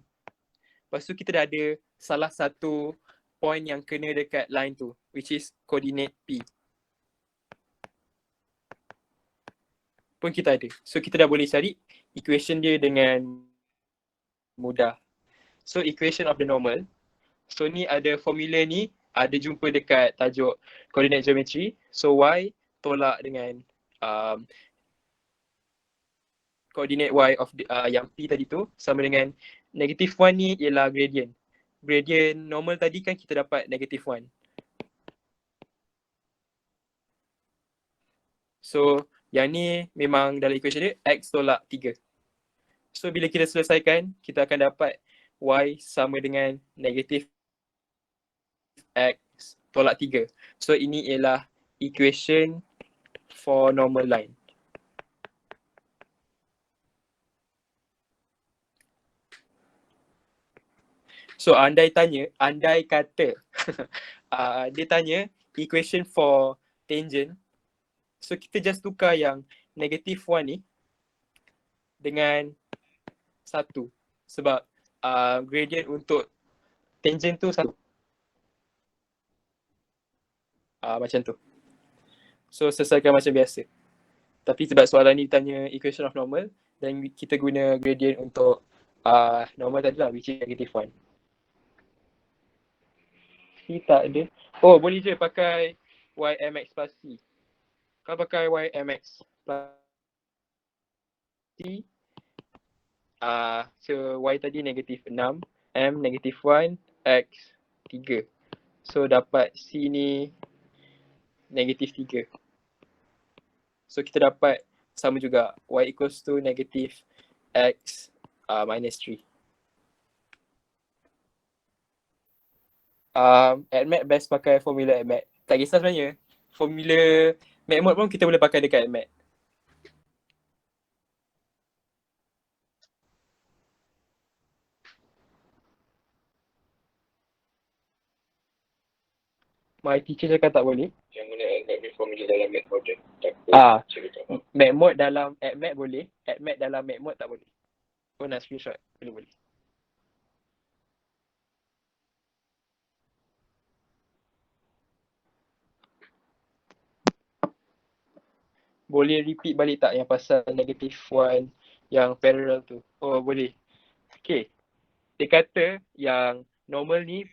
Speaker 1: Lepas tu kita dah ada salah satu point yang kena dekat line tu, which is coordinate P. Pun kita ada. So kita dah boleh cari equation dia dengan mudah. So equation of the normal. So ni ada formula ni, ada jumpa dekat tajuk coordinate geometry. So Y tolak dengan coordinate Y of yang P tadi tu sama dengan -1 ni ialah gradient. Gradient normal tadi kan kita dapat -1. So yang ni memang dalam equation dia X tolak 3. So bila kita selesaikan, kita akan dapat Y sama dengan -X tolak 3. So ini ialah equation for normal line. So andai kata dia tanya equation for tangent, so kita just tukar yang -1 ni dengan 1 sebab gradient untuk tangent tu 1. Macam tu. So selesaikan macam biasa. Tapi sebab soalan ni tanya equation of normal dan kita guna gradient untuk normal tadi lah, which is -1. C tak ada. Oh, boleh je pakai YMX plus C. Kau pakai YMX plus C. So Y tadi -6, M -1, X 3. So dapat C ni -3. So kita dapat sama juga. Y equals to -X minus 3. AdMat best pakai formula AdMat. Tak kisah sebenarnya. Formula MatMod pun kita boleh pakai dekat AdMat. My teacher cakap tak boleh.
Speaker 2: Yang mana AdMat ni formula dalam MatMod je.
Speaker 1: MatMod dalam AdMat boleh. AdMat dalam MatMod tak boleh. Kau nak screenshot? Boleh. Boleh repeat balik tak yang pasal -1 yang parallel tu? Oh, boleh. Okay. Dia kata yang normal ni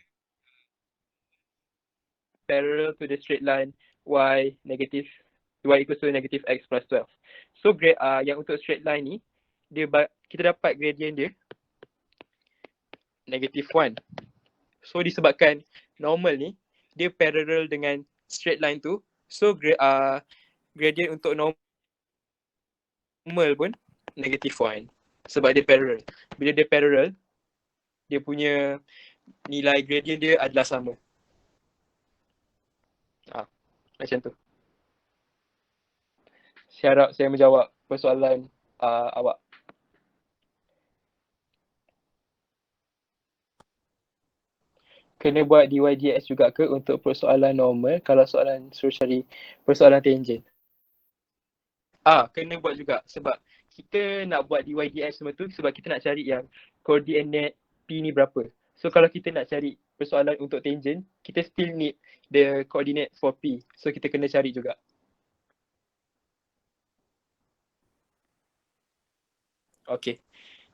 Speaker 1: parallel to the straight line y equals to -x plus 12. So yang untuk straight line ni, kita dapat gradient dia -1. So disebabkan normal ni, dia parallel dengan straight line tu, so gradient untuk normal pun -1 sebab dia parallel. Bila dia parallel, dia punya nilai gradient dia adalah sama. Macam tu. Harap saya menjawab persoalan awak. Kena buat DYDX juga ke untuk persoalan normal kalau soalan suruh cari persoalan tangent? Kena buat juga sebab kita nak buat DYDX semua tu sebab kita nak cari yang coordinate P ni berapa. So kalau kita nak cari persoalan untuk tangent, kita still need the coordinate for P. So kita kena cari juga. Okay.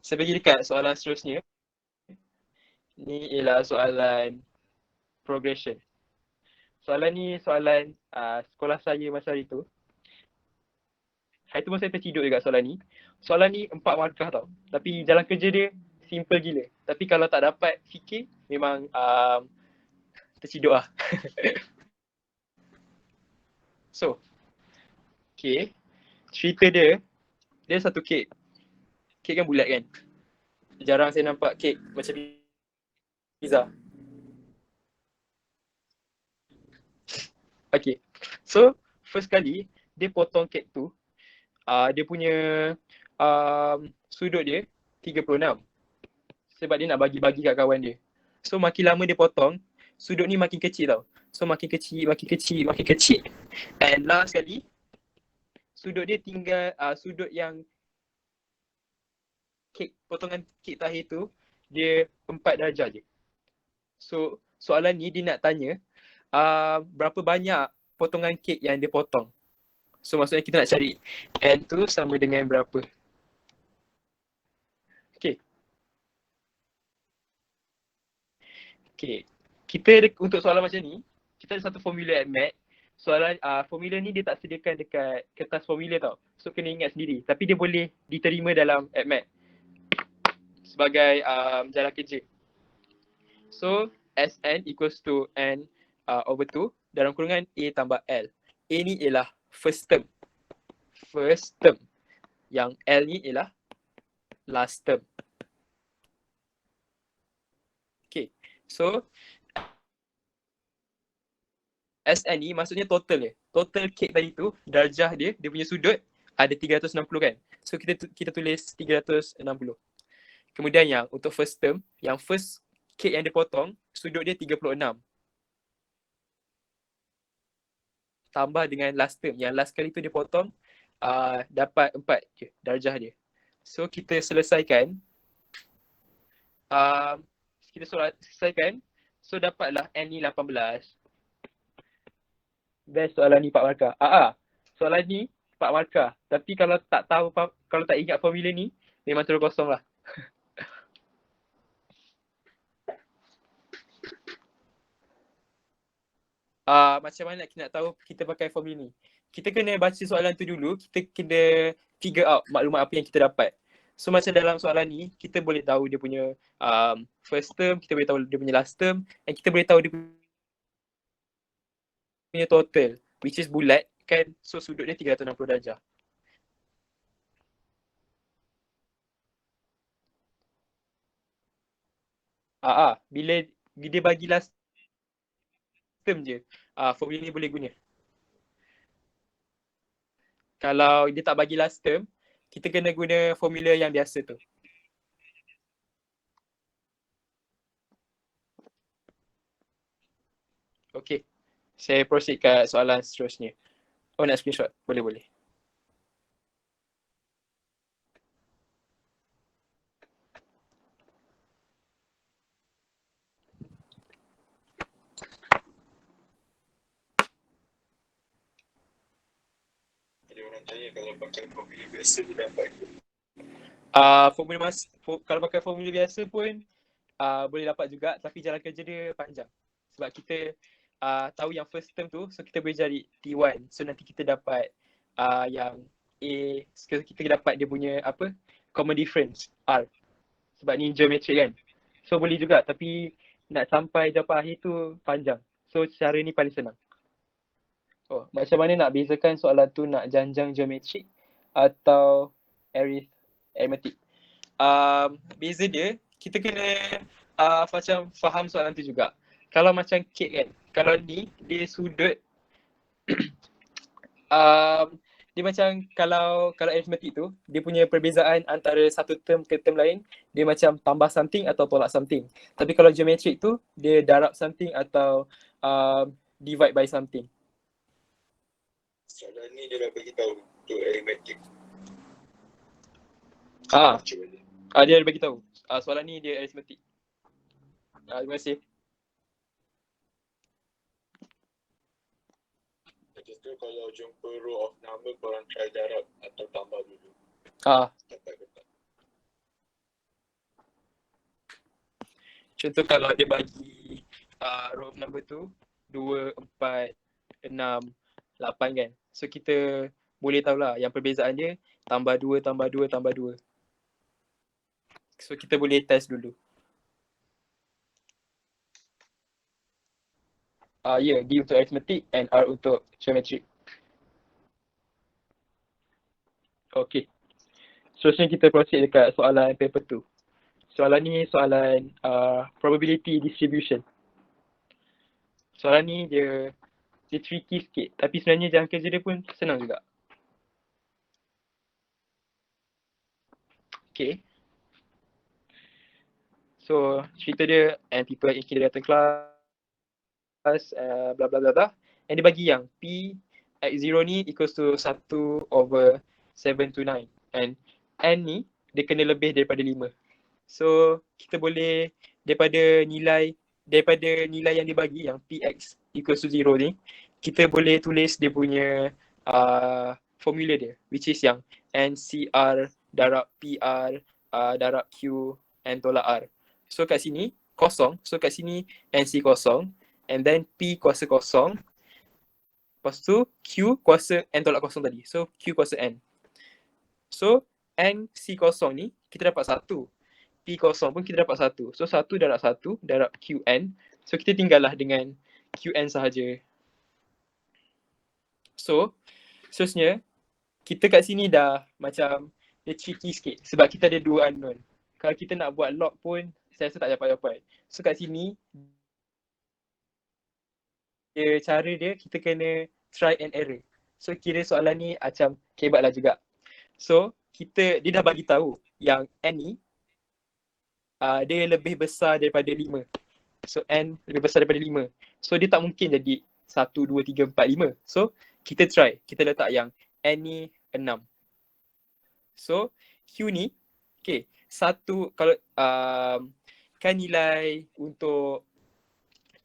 Speaker 1: Saya pergi dekat soalan seterusnya. Ni ialah soalan progression. Soalan ni soalan sekolah saya masa hari tu. Hari tu pun saya tertidur juga soalan ni. Soalan ni 4 markah tau. Tapi jalan kerja dia simple gila. Tapi kalau tak dapat fikir, memang tertidur lah. So, okay. Cerita dia satu kek. Kek kan bulat kan? Jarang saya nampak kek macam pizza. Okay. So, first kali, dia potong kek tu. Dia punya sudut dia 36. Sebab dia nak bagi-bagi kat kawan dia. So, makin lama dia potong, sudut ni makin kecil tau. So, makin kecil. And last kali, sudut dia tinggal sudut yang potongan kek terakhir tu dia 4 darjah je. So soalan ni dia nak tanya berapa banyak potongan kek yang dia potong. So maksudnya kita nak cari N tu sama dengan berapa. Okay. Kita untuk soalan macam ni, kita ada satu formula at MAT. Soalan formula ni dia tak sediakan dekat kertas formula tau. So kena ingat sendiri. Tapi dia boleh diterima dalam at MAT sebagai jalan kerja. So Sn equals to N over 2 dalam kurungan A tambah L. A ni ialah first term. First term. Yang L ni ialah last term. Okay. So Sn ni maksudnya total dia. Total kek tadi tu, darjah dia punya sudut ada 360 kan. So kita tulis 360. Kemudian yang untuk first term, yang first kek yang dia potong, sudut dia 36. Tambah dengan last term, yang last kali tu dia potong dapat 4 je darjah dia. So kita selesaikan. So dapatlah N ni 18. Best soalan ni 4 markah. Soalan ni 4 markah. Tapi kalau tak tahu, kalau tak ingat formula ni, memang terus kosong lah. Macam mana kita nak tahu kita pakai formula ni? Kita kena baca soalan tu dulu, kita kena figure out maklumat apa yang kita dapat. So macam dalam soalan ni, kita boleh tahu dia punya first term, kita boleh tahu dia punya last term, dan kita boleh tahu dia punya total, which is bulat kan. So sudut dia 360 darjah. Bila dia bagi last term je, formula ni boleh guna. Kalau dia tak bagi last term, kita kena guna formula yang biasa tu. Okay. Saya proceed kat soalan seterusnya. Oh, nak screenshot? Boleh.
Speaker 2: Ada orang tanya kalau pakai formula biasa dia dapat ke?
Speaker 1: Kalau pakai formula biasa pun boleh dapat juga, tapi jalan kerja dia panjang. Sebab kita tahu yang first term tu, so kita boleh cari T1. So nanti kita dapat yang A, kita dapat dia punya common difference R. Sebab ni geometrik kan. So boleh juga, tapi nak sampai jawapan akhir tu panjang. So cara ni paling senang. Macam mana nak bezakan soalan tu nak janjang geometrik atau arithmetic? Beza dia, kita kena macam faham soalan tu juga. Kalau macam kek kan, kalau ni dia sudut dia macam kalau arithmetic tu, dia punya perbezaan antara satu term ke term lain, dia macam tambah something atau tolak something. Tapi kalau geometrik tu, dia darab something atau divide by something.
Speaker 2: Soalan ni dia dah bagi tahu untuk arithmetic.
Speaker 1: Dia dah bagi tahu. Soalan ni dia arithmetic. Terima kasih.
Speaker 2: Lepas tu kalau jumpa row of number, korang try darab atau tambah dulu. Dapat ke tak?
Speaker 1: Contoh kalau dia bagi row of number tu 2, 4, 6, 8 kan. So kita boleh tahulah yang perbezaan dia tambah 2, tambah 2, tambah 2. So kita boleh test dulu. D untuk arithmetic and R untuk geometry. Okay. Seterusnya kita proceed dekat soalan paper 2. Soalan ni soalan probability distribution. Soalan ni dia tricky sikit, tapi sebenarnya jalan kerja dia pun senang juga. Okay. So cerita dia, and people in kindergarten class, bla bla bla bla. And dia bagi yang P X0 ni equals to 1/729. And N ni dia kena lebih daripada 5. So kita boleh daripada nilai yang dibagi yang Px equals to 0 ni, kita boleh tulis dia punya formula dia, which is yang NCR darab PR darab Q N tolak R. So kat sini kosong, so kat sini NC kosong, and then P kuasa kosong, lepas tu Q kuasa N tolak kosong tadi, so Q kuasa N. So NC kosong ni kita dapat 1. P kosong pun kita dapat 1. So 1 darab QN. So kita tinggallah dengan QN sahaja. So seterusnya kita kat sini dah macam dia tricky sikit sebab kita ada 2 unknown. Kalau kita nak buat log pun saya rasa tak dapat. So kat sini cara dia kita kena try and error. So kira soalan ni macam kebat lah juga. So dia dah bagi tahu yang N ni dia lebih besar daripada 5. So N lebih besar daripada 5. So dia tak mungkin jadi 1, 2, 3, 4, 5. So kita try. Kita letak yang N ni 6. So Q ni, okay, 1 kalau kan nilai untuk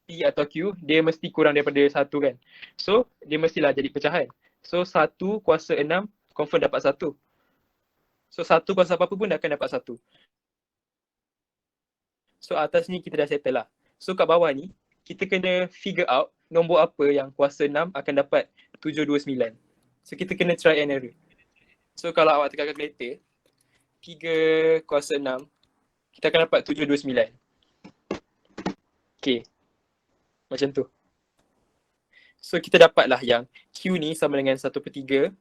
Speaker 1: P atau Q dia mesti kurang daripada 1 kan. So dia mestilah jadi pecahan. So 1 kuasa 6 confirm dapat 1. So 1 kuasa apa-apa pun akan dapat 1. So atas ni kita dah settle lah. So kat bawah ni kita kena figure out nombor apa yang kuasa 6 akan dapat 729. So kita kena try and error. So kalau awak tekan calculator 3 kuasa 6 kita akan dapat 729. Okay, macam tu. So kita dapatlah yang Q ni sama dengan 1/3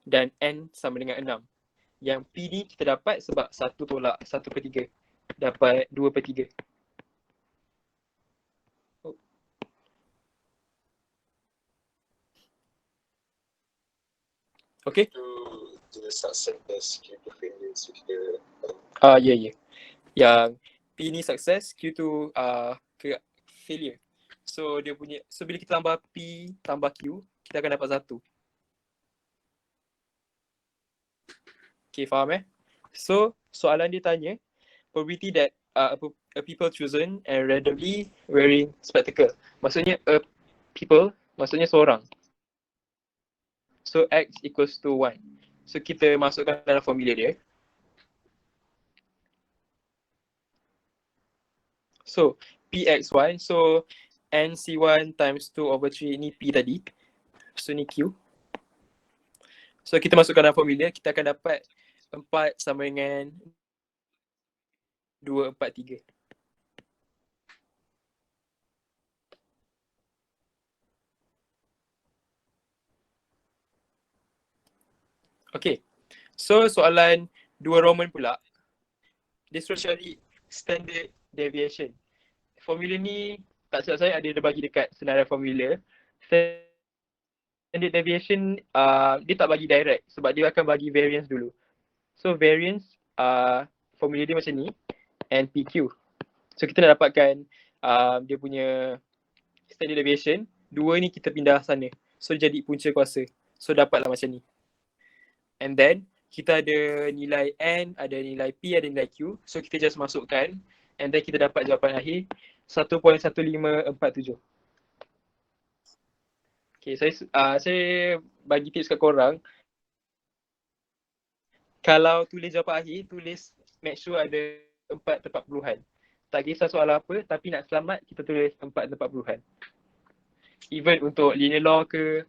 Speaker 1: dan N sama dengan 6. Yang P ni kita dapat sebab 1 tolak 1/3 dapat 2/3. Okay.
Speaker 2: To the success Q to failure. So kita
Speaker 1: yeah. Yang P ni success, Q tu ke failure. So dia punya, so bila kita tambah P tambah Q, kita akan dapat 1. Okay, faham So soalan dia tanya probability that a people chosen and randomly wearing spectacle. Maksudnya people, maksudnya seorang. So X equals to 1. So kita masukkan dalam formula dia. So Px1, so NC1 times 2/3 ni P tadi. So ni Q. So kita masukkan dalam formula, kita akan dapat 4 sama dengan 2/3. Okay. So soalan 2 Roman pula. Dia suruh cari standard deviation. Formula ni tak silap saya ada dia bagi dekat senarai formula. Standard deviation dia tak bagi direct sebab dia akan bagi variance dulu. So variance formula dia macam ni, NPQ. So kita nak dapatkan dia punya standard deviation. 2 ni kita pindah sana. So jadi punca kuasa. So dapatlah macam ni. And then kita ada nilai N, ada nilai P, ada nilai Q. So kita just masukkan and then kita dapat jawapan akhir 1.1547. Okay, saya bagi tips kat korang. Kalau tulis jawapan akhir, tulis make sure ada 4 tempat puluhan. Tak kisah soalan apa, tapi nak selamat kita tulis 4 tempat puluhan. Even untuk linear law ke,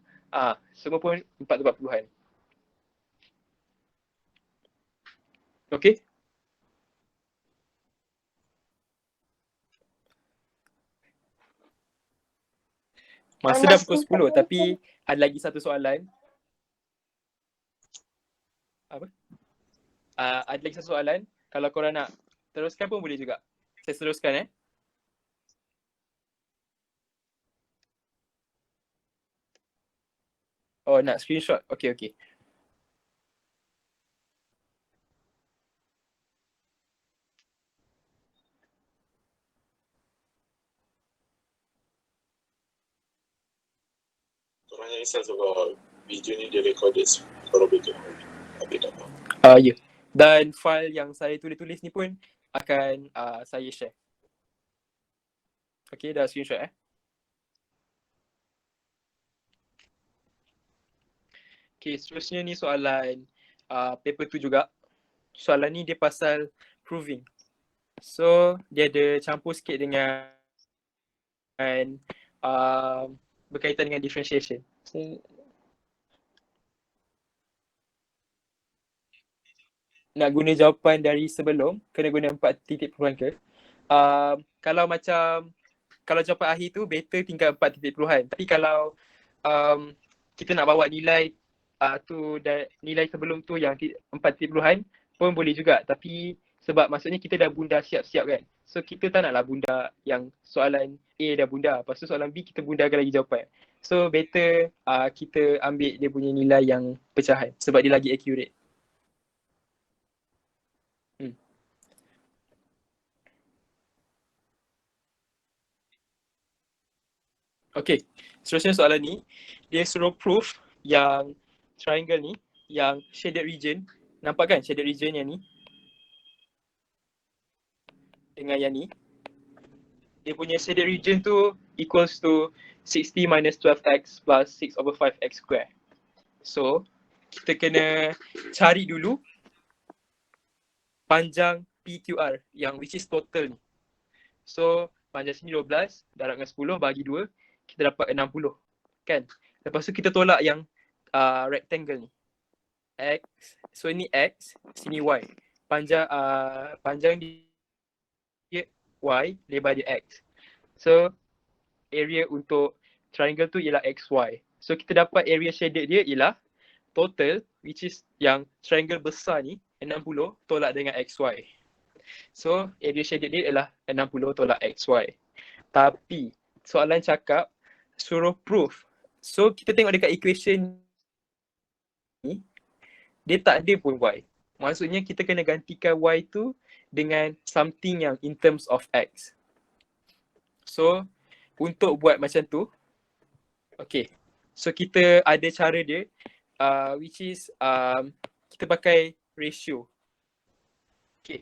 Speaker 1: semua pun 4 tempat puluhan. Okay? Masa dah pukul 10 tapi ada lagi satu soalan. Apa? Ada lagi satu soalan. Kalau korang nak teruskan pun boleh juga. Saya teruskan Oh, nak screenshot? Okay.
Speaker 2: banyak insan sebab video ni dia recorded secara betul. Tapi tak tahu.
Speaker 1: Ya. Dan file yang saya tulis ni pun akan saya share. Okay, dah screenshot Okay, seterusnya ni soalan paper tu juga. Soalan ni dia pasal proving. So, dia ada campur sikit dengan berkaitan dengan differentiation. So, nak guna jawapan dari sebelum, kena guna 4 titik peluhan ke? Kalau jawapan akhir tu better tinggal 4 titik peluhan. Tapi kalau kita nak bawa nilai nilai sebelum tu yang 4 titik peluhan pun boleh juga. Tapi sebab maksudnya kita dah bunda siap-siap kan. So kita tak naklah bunda yang soalan A dah bunda. Lepas tu soalan B kita bundakan lagi jawapan. So better kita ambil dia punya nilai yang pecahan sebab dia lagi accurate. Okay, seterusnya soalan ni dia suruh proof yang triangle ni, yang shaded region, nampak kan shaded region yang ni dengan yang ni, dia punya shaded region tu equals to 60 minus 12x plus 6/5x square. So kita kena cari dulu panjang PQR yang which is total ni. So panjang sini 12 darab dengan 10 bagi 2 kita dapat 60 kan. Lepas tu kita tolak yang rectangle ni. X, so ini X, sini Y. Panjang dia Y, lebar dia X. So area untuk triangle tu ialah XY. So kita dapat area shaded dia ialah total which is yang triangle besar ni 60 tolak dengan XY. So area shaded dia ialah 60 tolak XY. Tapi soalan cakap suruh proof. So kita tengok dekat equation ni, dia tak ada pun Y. Maksudnya kita kena gantikan Y tu dengan something yang in terms of X. So untuk buat macam tu, okay. So kita ada cara dia which is kita pakai ratio. Okay.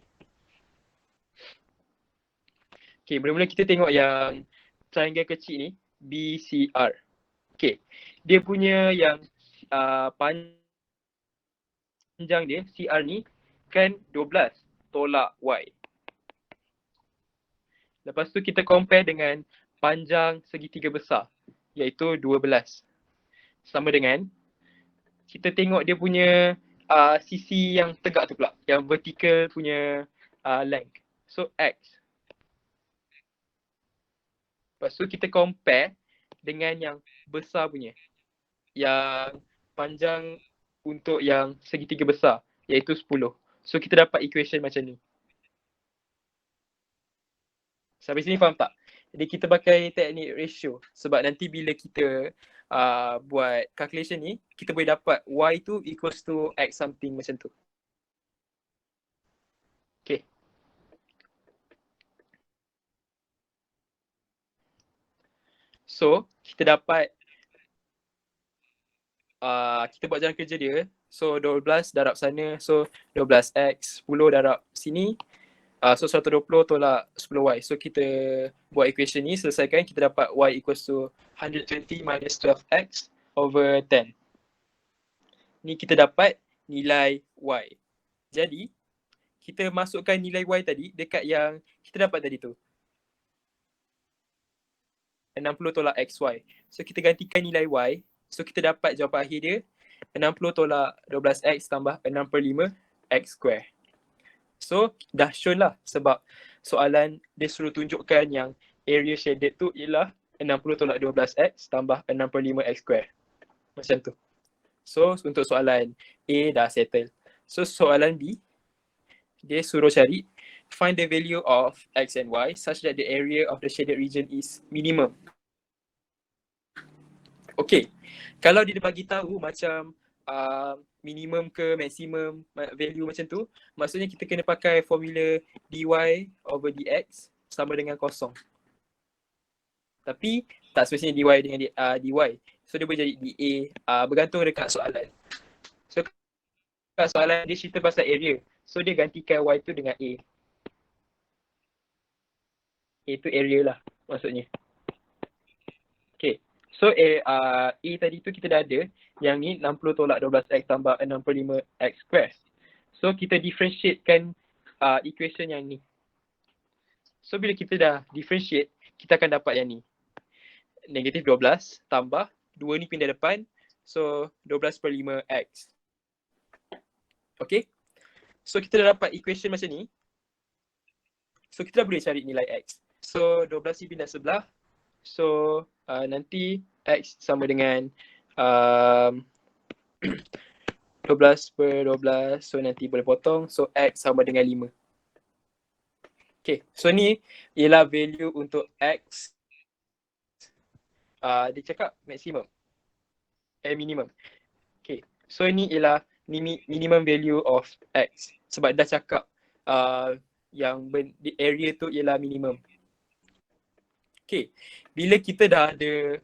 Speaker 1: Okay, mula-mula kita tengok yang triangle kecil ni, BCR. Okay, dia punya yang panjang dia, CR ni kan 12 tolak Y. Lepas tu kita compare dengan panjang segitiga besar iaitu 12. Sama dengan kita tengok dia punya sisi yang tegak tu pula, yang vertical punya length. So X. Lepas tu kita compare dengan yang besar punya, yang panjang untuk yang segitiga besar iaitu 10. So kita dapat equation macam ni. Sampai sini faham tak? Jadi kita pakai teknik ratio sebab nanti bila kita buat calculation ni, kita boleh dapat Y tu equals to X something macam tu. Okay. So kita dapat kita buat jalan kerja dia. So 12 darab sana, so 12x, 10 darab sini. So 120 tolak 10y. So kita buat equation ni, selesaikan, kita dapat y equals to 120 minus 12x over 10. Ni kita dapat nilai y. Jadi kita masukkan nilai y tadi dekat yang kita dapat tadi tu. 60 tolak xy. So kita gantikan nilai y. So kita dapat jawapan akhir dia 60 tolak 12x tambah 6/5 x square. So dah shown lah sebab soalan dia suruh tunjukkan yang area shaded tu ialah 60 tolak 12x tambah 6/5 x square. Macam tu. So untuk soalan A dah settle. So soalan B, dia suruh cari find the value of x and y such that the area of the shaded region is minimum. Okay, kalau dia bagi tahu macam minimum ke maksimum value macam tu, maksudnya kita kena pakai formula dy over dx sama dengan kosong. Tapi tak semestinya dy dengan dy. So dia boleh jadi DA, bergantung dekat soalan. So kat soalan dia cerita pasal area. So dia gantikan Y tu dengan A. A tu area lah maksudnya. Okay. So A tadi tu kita dah ada. Yang ni 60 tolak 12X tambah 65X square. So kita differentiatekan equation yang ni. So bila kita dah differentiate, kita akan dapat yang ni. Negatif 12 tambah 2 ni pindah depan. So 12 per 5X. Okay. So kita dah dapat equation macam ni. So kita dah boleh cari nilai X. So 12 ni pindah sebelah. So nanti X sama dengan 12 per 12. So nanti boleh potong. So X sama dengan 5. Okay. So ni ialah value untuk X. Dia cakap maximum. Minimum. Okay. So ni ialah minimum value of X. Sebab dah cakap yang area tu ialah minimum. Okay. Bila kita dah ada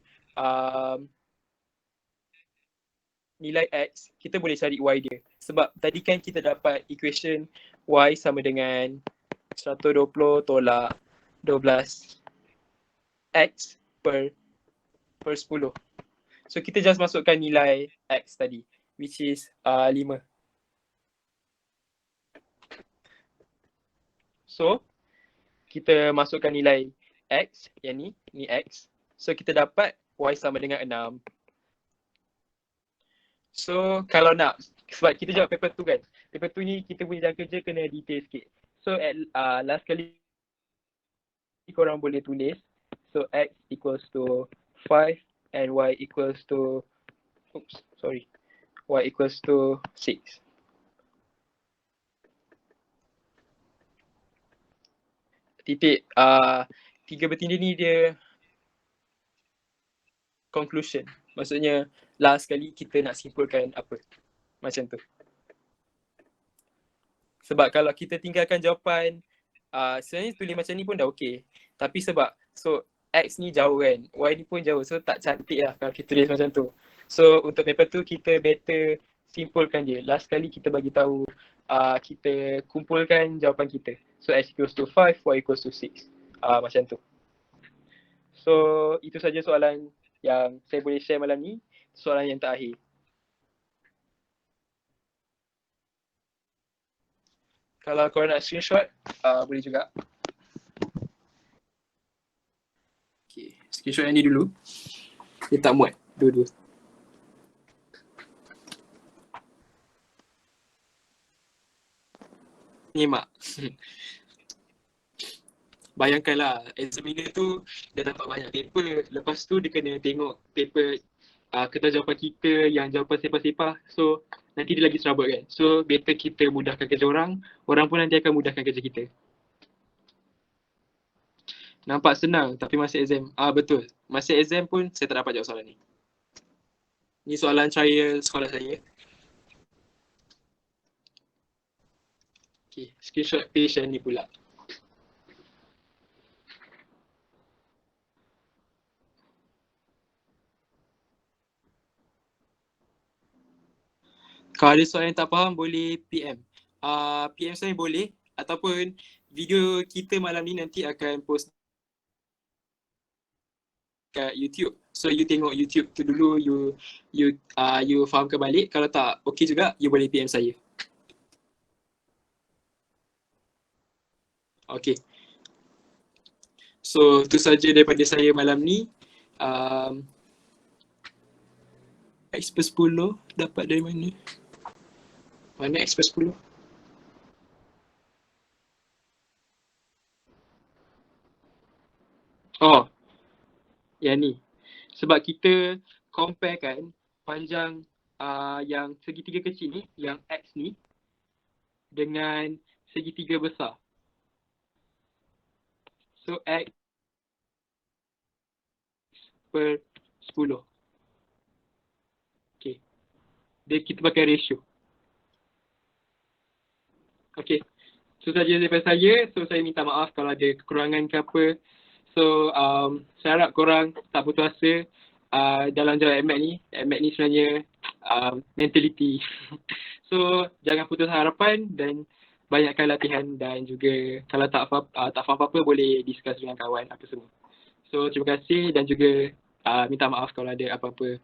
Speaker 1: nilai X, kita boleh cari Y dia. Sebab tadi kan kita dapat equation Y sama dengan 120 tolak 12 X per 10. So kita just masukkan nilai X tadi, which is 5. So kita masukkan nilai X, yang ni X. So kita dapat Y sama dengan 6. So kalau nak, sebab kita jawab paper tu kan, paper tu ni kita punya jaga kerja kena detail sikit. So at last kali korang boleh tulis, so X equals to 5 and Y equals to Y equals to 6. Titik 3 bertinda ni dia conclusion. Maksudnya last kali kita nak simpulkan apa. Macam tu. Sebab kalau kita tinggalkan jawapan, sebenarnya tulis macam ni pun dah okey. Tapi sebab, so X ni jauh kan, Y ni pun jauh. So tak cantik lah kalau kita tulis macam tu. So untuk paper tu kita better simpulkan je. Last kali kita bagi tahu, kita kumpulkan jawapan kita. So X equals to 5, Y equals to 6. Macam tu. So itu saja soalan yang saya boleh share malam ni. Soalan yang terakhir. Kalau korang nak screenshot, boleh juga. Okay, screenshot yang ni dulu. Dia tak muat, dua-dua. Ni mak. Bayangkanlah, examiner tu dia dapat banyak paper. Lepas tu dia kena tengok paper kertas jawapan kita yang jawapan sepah-sepah. So nanti dia lagi serabut kan. So better kita mudahkan kerja orang pun nanti akan mudahkan kerja kita. Nampak senang tapi masa exam, betul. Masa exam pun saya tak dapat jawab soalan ni. Ni soalan trial sekolah saya. Okay, screenshot page yang ni pula. Kalau ada soalan yang tak faham, boleh PM. PM saya boleh, ataupun video kita malam ni nanti akan post kat YouTube. So you tengok YouTube tu dulu, you fahamkan balik. Kalau tak okey juga, you boleh PM saya. Okay. So tu saja daripada saya malam ni. X per 10 dapat dari mana? Mana X per 10? Oh, yang ni. Sebab kita compare kan panjang yang segitiga kecil ni, yang X ni, dengan segitiga besar. So X per 10. Okay. Kita pakai ratio. Okay. So saja daripada saya. So saya minta maaf kalau ada kekurangan ke apa. So saya harap korang tak putus asa. dalam jalan AMAT ni sebenarnya mentality. So jangan putus harapan dan banyakkan latihan, dan juga kalau tak faham apa-apa boleh discuss dengan kawan apa semua. So terima kasih, dan juga minta maaf kalau ada apa-apa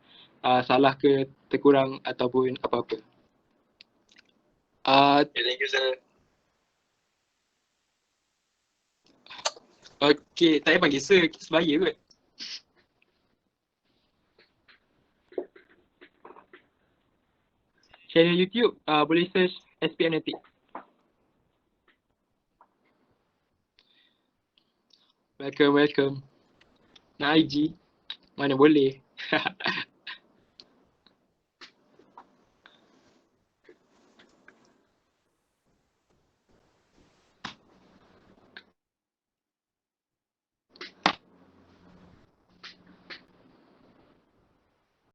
Speaker 1: salah ke terkurang ataupun apa-apa.
Speaker 2: Thank you, sir.
Speaker 1: Okay, tak payah panggil sir, kita sebaya kot. Channel YouTube boleh search SPM Natik. Welcome. Nak IG? Mana boleh.